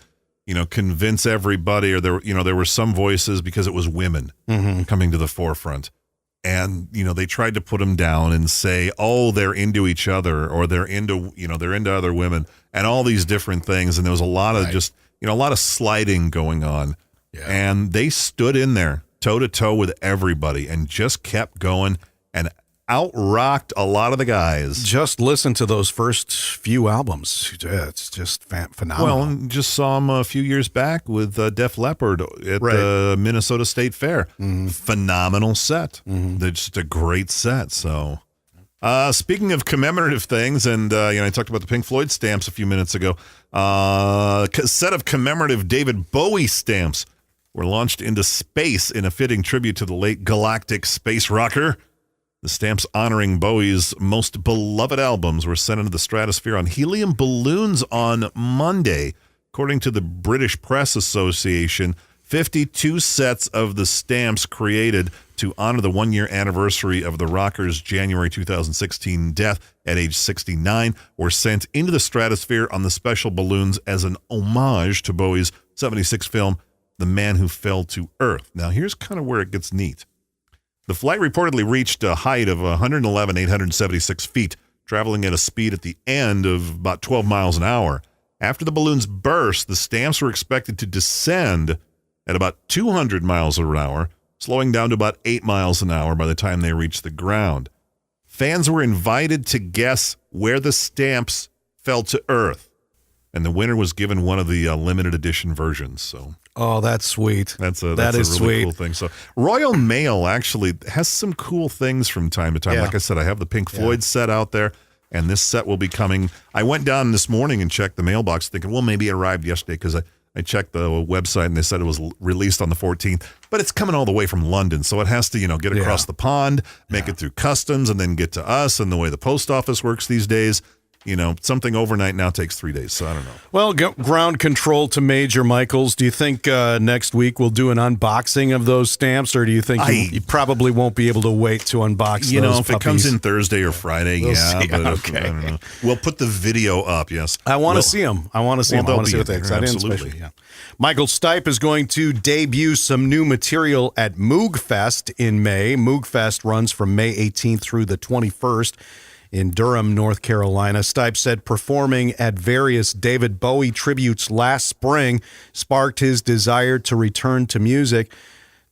convince everybody, or there were some voices because it was women coming to the forefront. And, they tried to put them down and say, oh, they're into each other, or they're into other women, and all these different things. And there was a lot of a lot of sliding going on. Yeah. And they stood in there toe to toe with everybody and just kept going and out-rocked a lot of the guys. Just listen to those first few albums. It's just phenomenal. Well, just saw them a few years back with Def Leppard at the Minnesota State Fair. Phenomenal set. They're just a great set. So, speaking of commemorative things, and I talked about the Pink Floyd stamps a few minutes ago. A set of commemorative David Bowie stamps were launched into space in a fitting tribute to the late galactic space rocker. The stamps honoring Bowie's most beloved albums were sent into the stratosphere on helium balloons on Monday. According to the British Press Association, 52 sets of the stamps created to honor the one-year anniversary of the rocker's January 2016 death at age 69 were sent into the stratosphere on the special balloons as an homage to Bowie's 76 film, The Man Who Fell to Earth. Now, here's kind of where it gets neat. The flight reportedly reached a height of 111,876 feet, traveling at a speed at the end of about 12 miles an hour. After the balloons burst, the stamps were expected to descend at about 200 miles an hour, slowing down to about 8 miles an hour by the time they reached the ground. Fans were invited to guess where the stamps fell to Earth, and the winner was given one of the limited edition versions. So. Oh, that's sweet. That's a That really is sweet. cool thing. So Royal Mail actually has some cool things from time to time. Yeah. Like I said, I have the Pink Floyd set out there, and this set will be coming. I went down this morning and checked the mailbox thinking, well, maybe it arrived yesterday because I checked the website and they said it was released on the 14th, but it's coming all the way from London. So it has to, get across the pond, make it through customs, and then get to us. And the way the post office works these days, something overnight now takes 3 days. So I don't know. Well, ground control to Major Michaels. Do you think next week we'll do an unboxing of those stamps, or do you think you probably won't be able to wait to unbox those if it comes in Thursday or Friday, We'll yeah. see. But Okay. I don't know. We'll put the video up, yes. I want to see them. I want to see them. I they'll want to see be what they in there, excited, absolutely. especially. Yeah. Michael Stipe is going to debut some new material at Moog Fest in May. Moog Fest runs from May 18th through the 21st. In Durham, North Carolina. Stipe said performing at various David Bowie tributes last spring sparked his desire to return to music.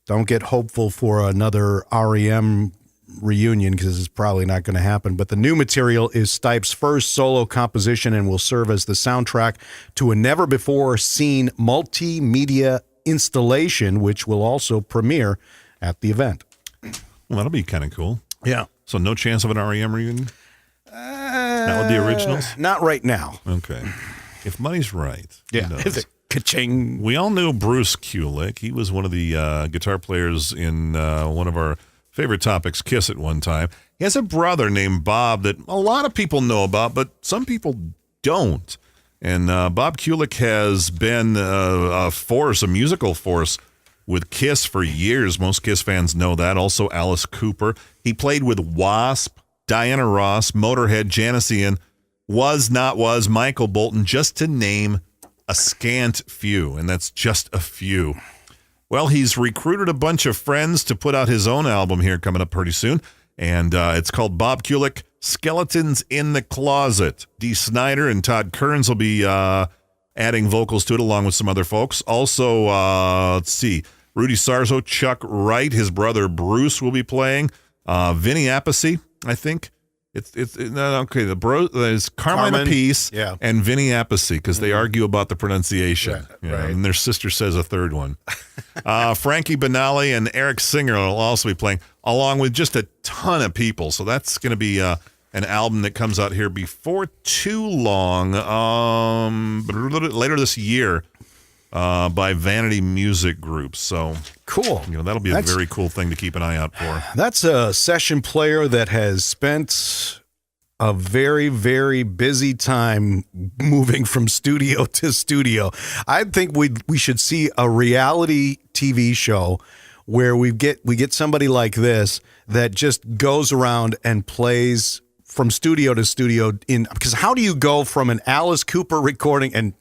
Don't get hopeful for another REM reunion because it's probably not going to happen. But the new material is Stipe's first solo composition and will serve as the soundtrack to a never-before-seen multimedia installation, which will also premiere at the event. Well, that'll be kind of cool. Yeah. So no chance of an REM reunion? Not with the originals? Not right now. Okay. If money's right. who knows? Ka-ching. We all knew Bruce Kulick. He was one of the guitar players in one of our favorite topics, Kiss, at one time. He has a brother named Bob that a lot of people know about, but some people don't. And Bob Kulick has been a musical force with Kiss for years. Most Kiss fans know that. Also Alice Cooper. He played with Wasp, Diana Ross, Motorhead, Janis Ian, Michael Bolton, just to name a scant few, and that's just a few. Well, he's recruited a bunch of friends to put out his own album here coming up pretty soon. And it's called Bob Kulick, Skeletons in the Closet. Dee Snider and Todd Kearns will be adding vocals to it along with some other folks. Also, let's see, Rudy Sarzo, Chuck Wright, his brother Bruce will be playing. Vinny Appice, I think. Okay. There's Carmine Appice and Vinny Appice because they argue about the pronunciation. Right. And their sister says a third one. Frankie Banali and Eric Singer will also be playing, along with just a ton of people. So that's going to be an album that comes out here before too long, later this year. By Vanity Music Group. So cool. That'll be a very cool thing to keep an eye out for. That's a session player that has spent a very, very busy time moving from studio to studio. I think we should see a reality TV show where we get somebody like this that just goes around and plays from studio to studio because how do you go from an Alice Cooper recording, and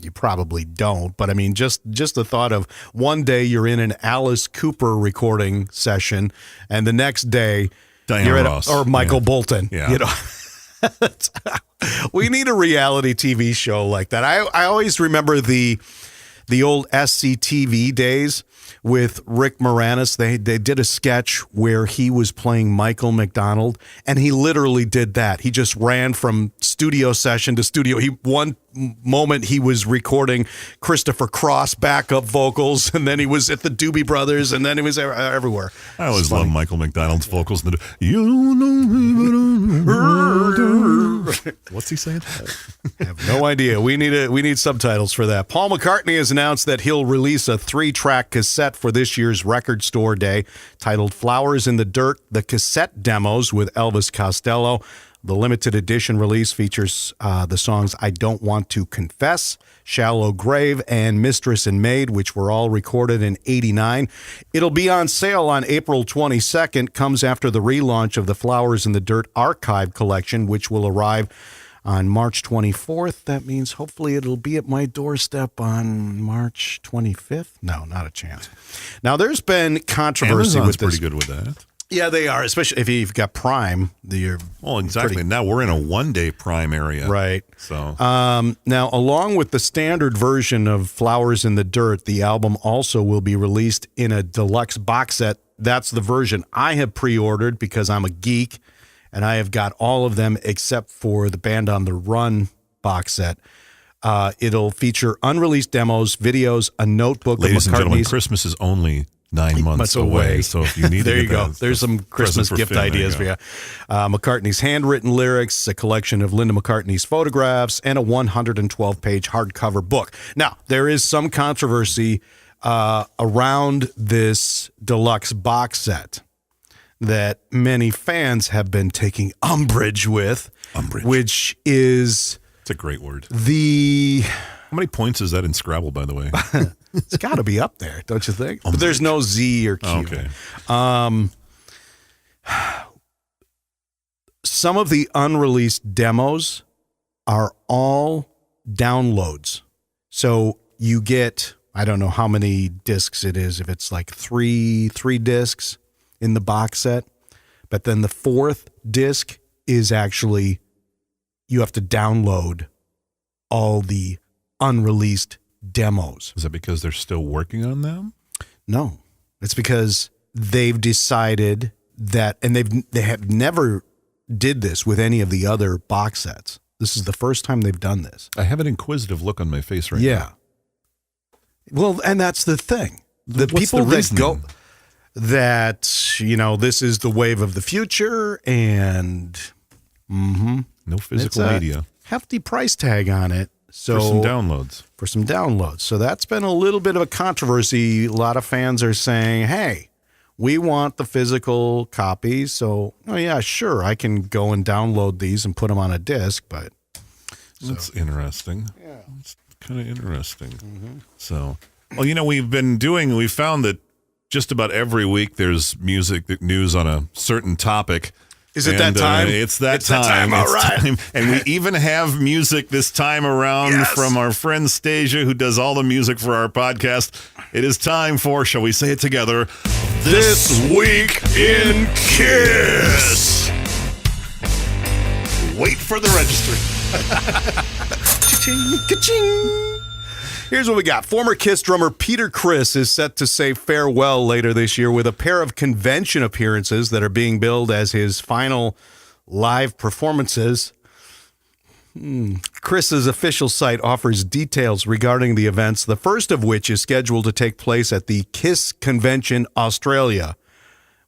you probably don't, but I mean, just the thought of one day you're in an Alice Cooper recording session, and the next day Diana you're Ross. or Michael Bolton. Yeah. We need a reality TV show like that. I always remember the old SCTV days with Rick Moranis. They did a sketch where he was playing Michael McDonald, and he literally did that. He just ran from studio session to studio. One moment he was recording Christopher Cross backup vocals, and then he was at the Doobie Brothers, and then he was everywhere. I always love Michael McDonald's vocals. You know, what's he saying? I have no idea. We need subtitles for that. Paul McCartney has announced that he'll release a 3-track cassette for this year's Record Store Day titled Flowers in the Dirt, the cassette demos with Elvis Costello. The limited edition release features the songs I Don't Want to Confess, Shallow Grave, and Mistress and Maid, which were all recorded in '89. It'll be on sale on April 22nd, comes after the relaunch of the Flowers in the Dirt Archive Collection, which will arrive on March 24th. That means hopefully it'll be at my doorstep on March 25th. No, not a chance. Now, there's been controversy Amazon's with this. pretty good with that. Yeah, they are, especially if you've got Prime. Well, exactly. Now we're in a one-day Prime area. Right. So now, along with the standard version of Flowers in the Dirt, the album also will be released in a deluxe box set. That's the version I have pre-ordered because I'm a geek, and I have got all of them except for the Band on the Run box set. It'll feature unreleased demos, videos, a notebook ladies of and gentlemen, McCartney's. Christmas is only 9 months away. So if you need there to you get go. that, There's some Christmas gift ideas for you. McCartney's handwritten lyrics, a collection of Linda McCartney's photographs, and a 112-page hardcover book. Now, there is some controversy around this deluxe box set that many fans have been taking umbrage with, which is... It's a great word. How many points is that in Scrabble, by the way? It's got to be up there, don't you think? But there's no Z or Q. Okay. Some of the unreleased demos are all downloads. So you get, I don't know how many discs it is, if it's like three discs in the box set. But then the fourth disc is actually, you have to download all the unreleased demos. Is that because they're still working on them? No, it's because they've decided that, and they have never did this with any of the other box sets. This is the first time they've done this. I have an inquisitive look on my face right now. Yeah. Well, and that's the thing. The What's people the that reasoning? go that, this is the wave of the future, and No physical media. Hefty price tag on it. So For some downloads. So that's been a little bit of a controversy. A lot of fans are saying, hey, we want the physical copies. So, oh yeah, sure, I can go and download these and put them on a disc, but... That's interesting. Yeah. It's kind of interesting. So, well, we found that just about every week there's music news on a certain topic. Is it that time? It's that time. All right. Time. And we even have music this time around from our friend Stasia, who does all the music for our podcast. It is time for, shall we say it together, This Week in Kiss. Wait for the registry. Ka-ching, ka-ching. Here's what we got. Former Kiss drummer Peter Criss is set to say farewell later this year with a pair of convention appearances that are being billed as his final live performances. Chris's official site offers details regarding the events, the first of which is scheduled to take place at the Kiss Convention Australia,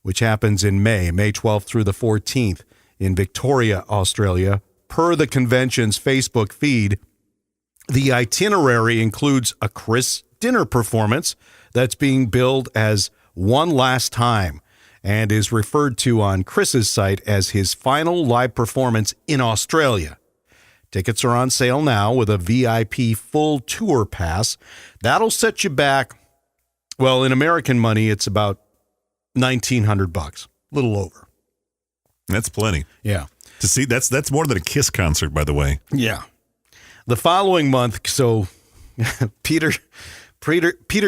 which happens in May 12th through the 14th in Victoria, Australia. Per the convention's Facebook feed, the itinerary includes a Criss dinner performance that's being billed as One Last Time and is referred to on Chris's site as his final live performance in Australia. Tickets are on sale now with a VIP full tour pass. That'll set you back, well, in American money, it's about $1,900, a little over. That's plenty. Yeah. To see, that's more than a Kiss concert, by the way. Yeah. The following month, so Peter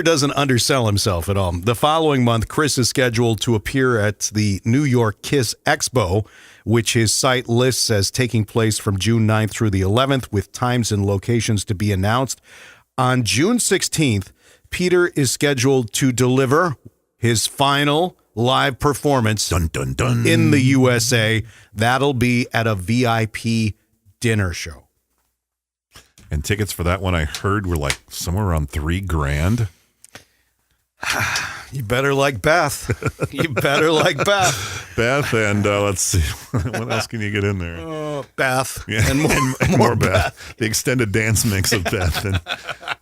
doesn't undersell himself at all. The following month, Criss is scheduled to appear at the New York Kiss Expo, which his site lists as taking place from June 9th through the 11th, with times and locations to be announced. On June 16th, Peter is scheduled to deliver his final live performance Dun, dun, dun. in the USA. That'll be at a VIP dinner show. And tickets for that one, I heard, were like somewhere around $3,000. You better like Beth. You better like Beth. Beth, and let's see, what else can you get in there? Beth. Yeah, And more Beth. The extended dance mix of Beth,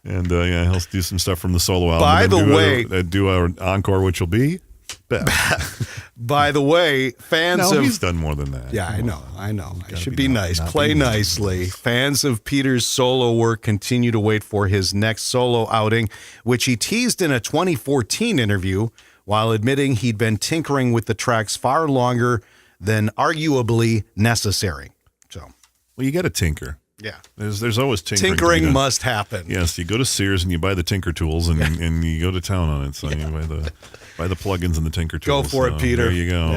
and yeah, he'll do some stuff from the solo album. By the way, do our encore, which will be Beth. By the way, fans of... he's done more than that. Yeah, I know. I should be be not- nice. not Play be nicely. Fans of Peter's solo work continue to wait for his next solo outing, which he teased in a 2014 interview while admitting he'd been tinkering with the tracks far longer than arguably necessary. So, Well, you got to tinker. yeah. There's always tinkering. to be Tinkering done. must happen. Yes, you go to Sears and you buy the tinker tools and you go to town on it. So you buy the plugins and the tinker Go tools. for it, So Peter. There you go.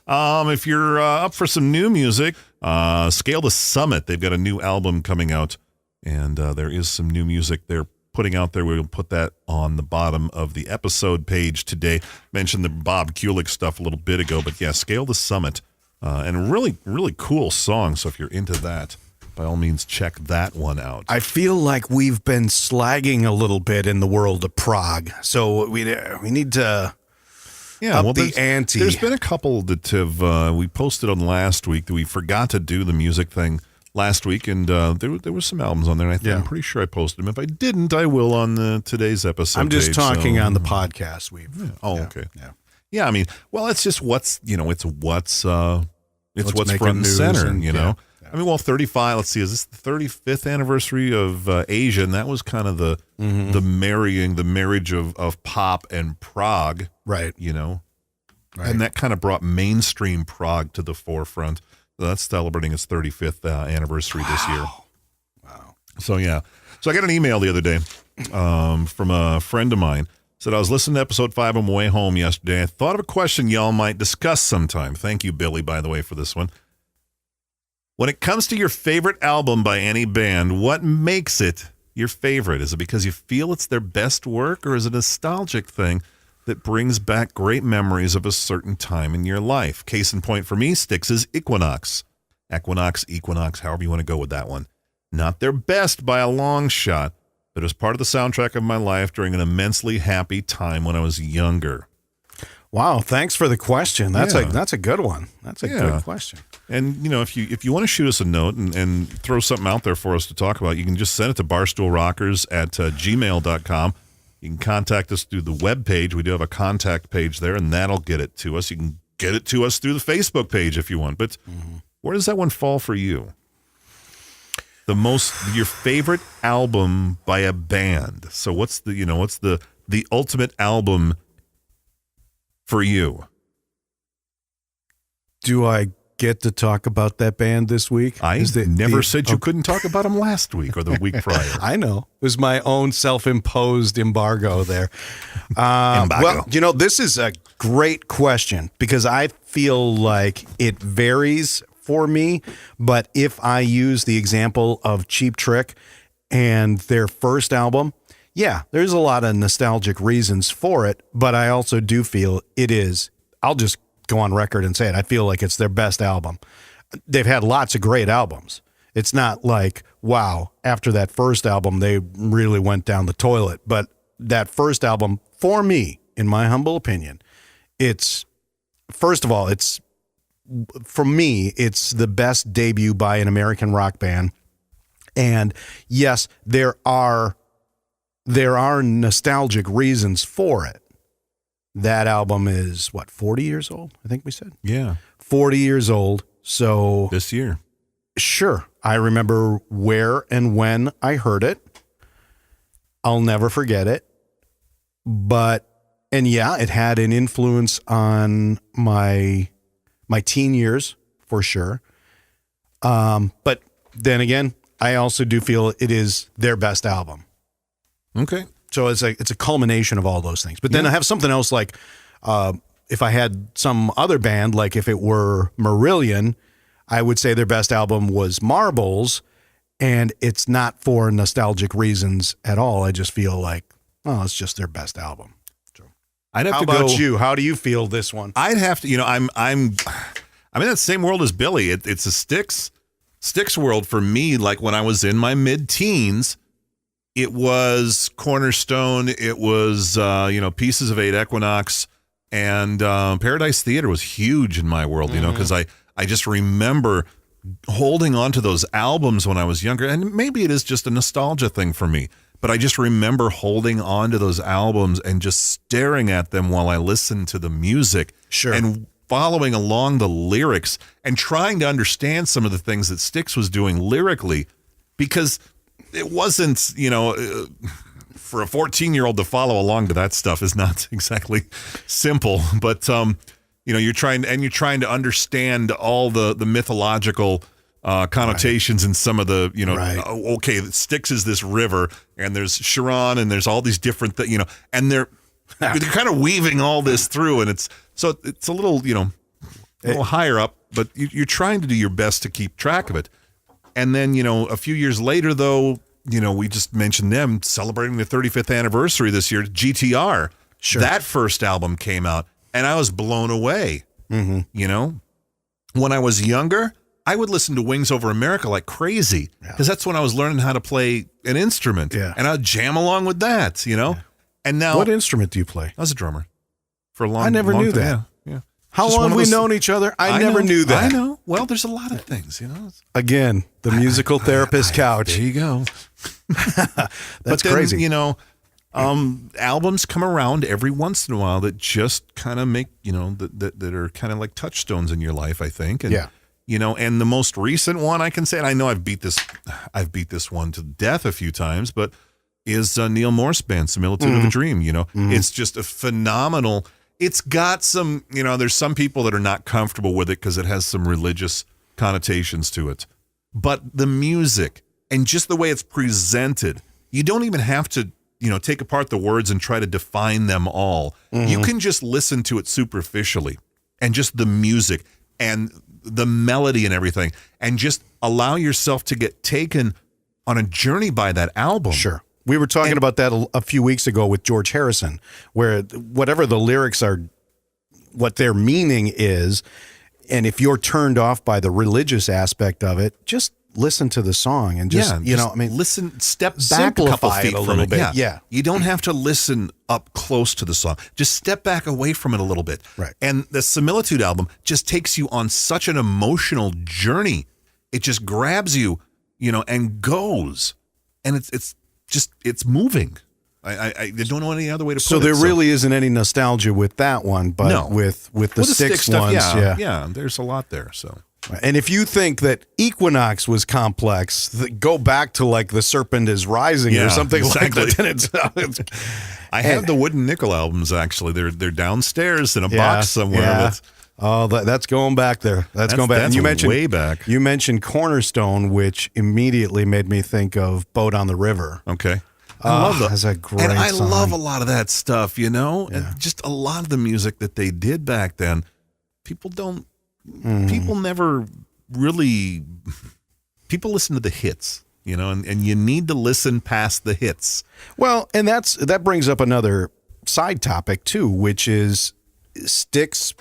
Yeah. If you're up for some new music, Scale the Summit. They've got a new album coming out, and there is some new music they're putting out there. We'll put that on the bottom of the episode page today. Mentioned the Bob Kulick stuff a little bit ago, but yeah, Scale the Summit. And really, really cool song. So if you're into that, by all means, check that one out. I feel like we've been slagging a little bit in the world of prog, so we need to up the ante. There's been a couple that have we posted on last week that we forgot to do the music thing last week, and there were some albums on there. And I'm pretty sure I posted them. If I didn't, I will on today's episode. I'm just page, talking so- on the podcast. okay. Yeah. Yeah, I mean, well, it's just what's What's front making and news center, and- you know. yeah. I mean, well, 35. Let's see, is this the 35th anniversary of Asia? And that was kind of the marriage of pop and prog, Right. you know. Right. And that kind of brought mainstream prog to the forefront. That's celebrating its 35th anniversary this year. Wow. So, yeah. So I got an email the other day from a friend of mine. Said, I was listening to episode 5 on my way home yesterday. I thought of a question y'all might discuss sometime. Thank you, Billy, by the way, for this one. When it comes to your favorite album by any band, what makes it your favorite? Is it because you feel it's their best work, or is it a nostalgic thing that brings back great memories of a certain time in your life? Case in point for me, Styx's Equinox. Equinox, however you want to go with that one. Not their best by a long shot, but it was part of the soundtrack of my life during an immensely happy time when I was younger. Wow, thanks for the question. That's Yeah. a good one. That's a good question. And, you know, if you want to shoot us a note and throw something out there for us to talk about, you can just send it to barstoolrockers@gmail.com. You can contact us through the webpage. We do have a contact page there, and that'll get it to us. You can get it to us through the Facebook page if you want. But where does that one fall for you? Your favorite album by a band. So what's the ultimate album for you? Do I get to talk about that band this week? I never said you couldn't talk about them last week or the week prior. I know. It was my own self-imposed embargo there. Well, this is a great question because I feel like it varies for me. But if I use the example of Cheap Trick and their first album, yeah, there's a lot of nostalgic reasons for it. But I also do feel it is. I'll just go on record and say it. I feel like it's their best album. They've had lots of great albums. It's not like, wow, after that first album, they really went down the toilet. But that first album, for me, in my humble opinion, for me, it's the best debut by an American rock band. And yes, there are nostalgic reasons for it. That album is, 40 years old, I think we said? Yeah. 40 years old. So this year. Sure. I remember where and when I heard it. I'll never forget it. And yeah, it had an influence on my teen years for sure. But then again, I also do feel it is their best album. Okay. So it's a culmination of all those things. But then I have something else like if I had some other band, like if it were Marillion, I would say their best album was Marbles, and it's not for nostalgic reasons at all. I just feel like, it's just their best album. So, how about you? How do you feel this one? I'd have to, I'm in that same world as Billy. It's a Styx world for me. Like when I was in my mid-teens, it was Cornerstone. It was, Pieces of Eight, Equinox, and Paradise Theater was huge in my world, because I just remember holding on to those albums when I was younger. And maybe it is just a nostalgia thing for me, but I just remember holding on to those albums and just staring at them while I listened to the music. Sure. And following along the lyrics and trying to understand some of the things that Styx was doing lyrically, because it wasn't, for a 14-year-old to follow along to that stuff is not exactly simple. But, you're trying to understand all the mythological connotations and some of the, okay, Styx is this river and there's Chiron and there's all these different things, and they're kind of weaving all this through. And it's a little, a little higher up, but you're trying to do your best to keep track of it. And then, a few years later, though, we just mentioned them celebrating their 35th anniversary this year, GTR. Sure. That first album came out, and I was blown away. Mm-hmm. When I was younger, I would listen to Wings Over America like crazy because that's when I was learning how to play an instrument. Yeah. And I'd jam along with that, Yeah. And now, what instrument do you play? I was a drummer for a long time. I never knew that. Yeah. How long have we known each other? I never knew that. I know. Well, there's a lot of things, Again, the musical therapist couch. There you go. That's crazy. Albums come around every once in a while that just kind of make, that are kind of like touchstones in your life, I think. And, and the most recent one I can say, and I know I've beat this one to death a few times, but is Neil Morse band, Similitude of a Dream. It's just a phenomenal. It's got some, there's some people that are not comfortable with it because it has some religious connotations to it. But the music and just the way it's presented, you don't even have to, take apart the words and try to define them all. Mm-hmm. You can just listen to it superficially and just the music and the melody and everything and just allow yourself to get taken on a journey by that album. Sure. We were talking about that a few weeks ago with George Harrison, where whatever the lyrics are, what their meaning is, and if you're turned off by the religious aspect of it, just listen to the song and just, listen, step back a couple feet from it. Yeah. You don't have to listen up close to the song. Just step back away from it a little bit. Right. And the Similitude album just takes you on such an emotional journey. It just grabs you, and goes. And it's moving. I don't know any other way to put it. So there really isn't any nostalgia with that one, but no. with the Styx ones, yeah, there's a lot there. So, and if you think that Equinox was complex, go back to like The Serpent is Rising or something exactly. like that. I have the Wooden Nickel albums actually. They're downstairs in a box somewhere. Yeah. Oh, that's going back there. That's going back. That's And you mentioned way back. You mentioned Cornerstone, which immediately made me think of Boat on the River. Okay. I love That's a great and I song. love a lot of that stuff, and just a lot of the music that they did back then. People never really, people listen to the hits, and you need to listen past the hits. Well, and that brings up another side topic too, which is Styx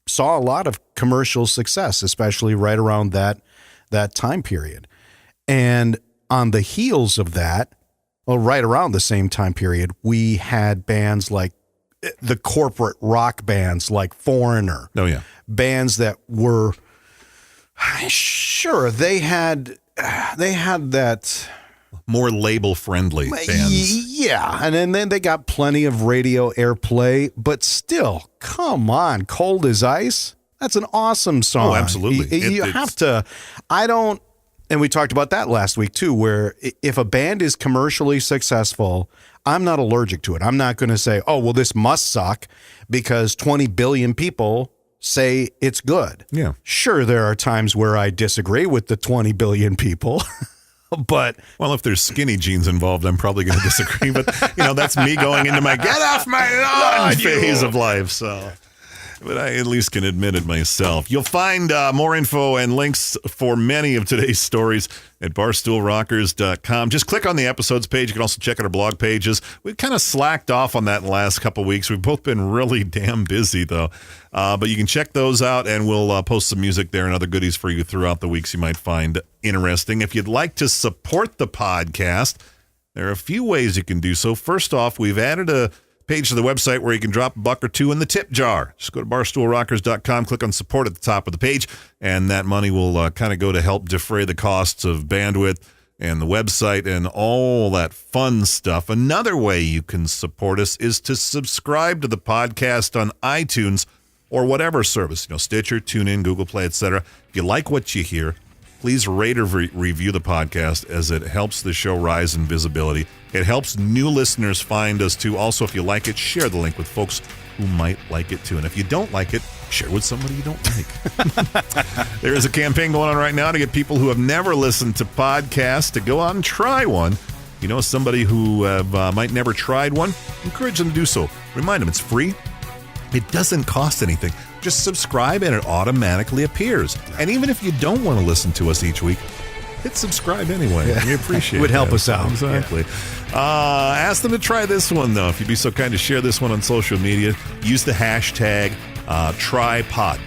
saw a lot of commercial success, especially right around that time period. And on the heels of that, well, right around the same time period, we had bands like the corporate rock bands like Foreigner. Oh, yeah. Bands that were, sure, they had that more label friendly bands. Yeah, and then they got plenty of radio airplay, but still, come on, Cold as Ice. That's an awesome song. Oh, absolutely. You have to. And we talked about that last week too, where if a band is commercially successful, I'm not allergic to it. I'm not going to say, oh, well, this must suck because 20 billion people say it's good. Yeah. Sure, there are times where I disagree with the 20 billion people. But well, if there's skinny jeans involved, I'm probably going to disagree. But that's me going into my get off my lawn phase of life. So, but I at least can admit it myself. You'll find more info and links for many of today's stories at barstoolrockers.com. Just click on the episodes page. You can also check out our blog pages. We've kind of slacked off on that in the last couple of weeks. We've both been really damn busy, though. But you can check those out, and we'll post some music there and other goodies for you throughout the weeks you might find interesting. If you'd like to support the podcast, there are a few ways you can do so. First off, we've added a page to the website where you can drop $1 or $2 in the tip jar. Just go to barstoolrockers.com, click on support at the top of the page, and that money will kind of go to help defray the costs of bandwidth and the website and all that fun stuff. Another way you can support us is to subscribe to the podcast on iTunes or whatever service, Stitcher, TuneIn, Google Play, etc. If you like what you hear, please rate or review the podcast, as it helps the show rise in visibility. It helps new listeners find us, too. Also, if you like it, share the link with folks who might like it, too. And if you don't like it, share with somebody you don't like. There is a campaign going on right now to get people who have never listened to podcasts to go out and try one. Somebody who might never tried one, encourage them to do so. Remind them it's free. It doesn't cost anything. Just subscribe and it automatically appears. And even if you don't want to listen to us each week, hit subscribe anyway. Yeah. We appreciate it. Would help us out. Exactly. Yeah. Ask them to try this one, though. If you'd be so kind to share this one on social media, use the hashtag TRYPOD,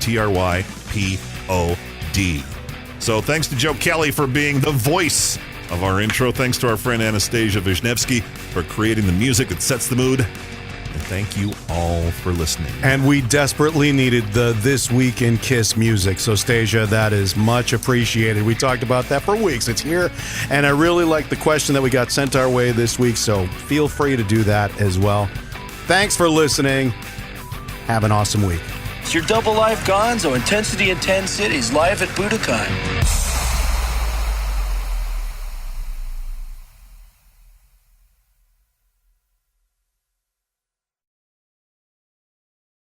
TRYPOD. So thanks to Joe Kelly for being the voice of our intro. Thanks to our friend Anastasia Wisniewski for creating the music that sets the mood. And thank you all for listening. And we desperately needed the This Week in Kiss music. So, Stasia, that is much appreciated. We talked about that for weeks. It's here. And I really like the question that we got sent our way this week. So feel free to do that as well. Thanks for listening. Have an awesome week. It's your double live Gonzo Intensity in 10 Cities live at Budokan.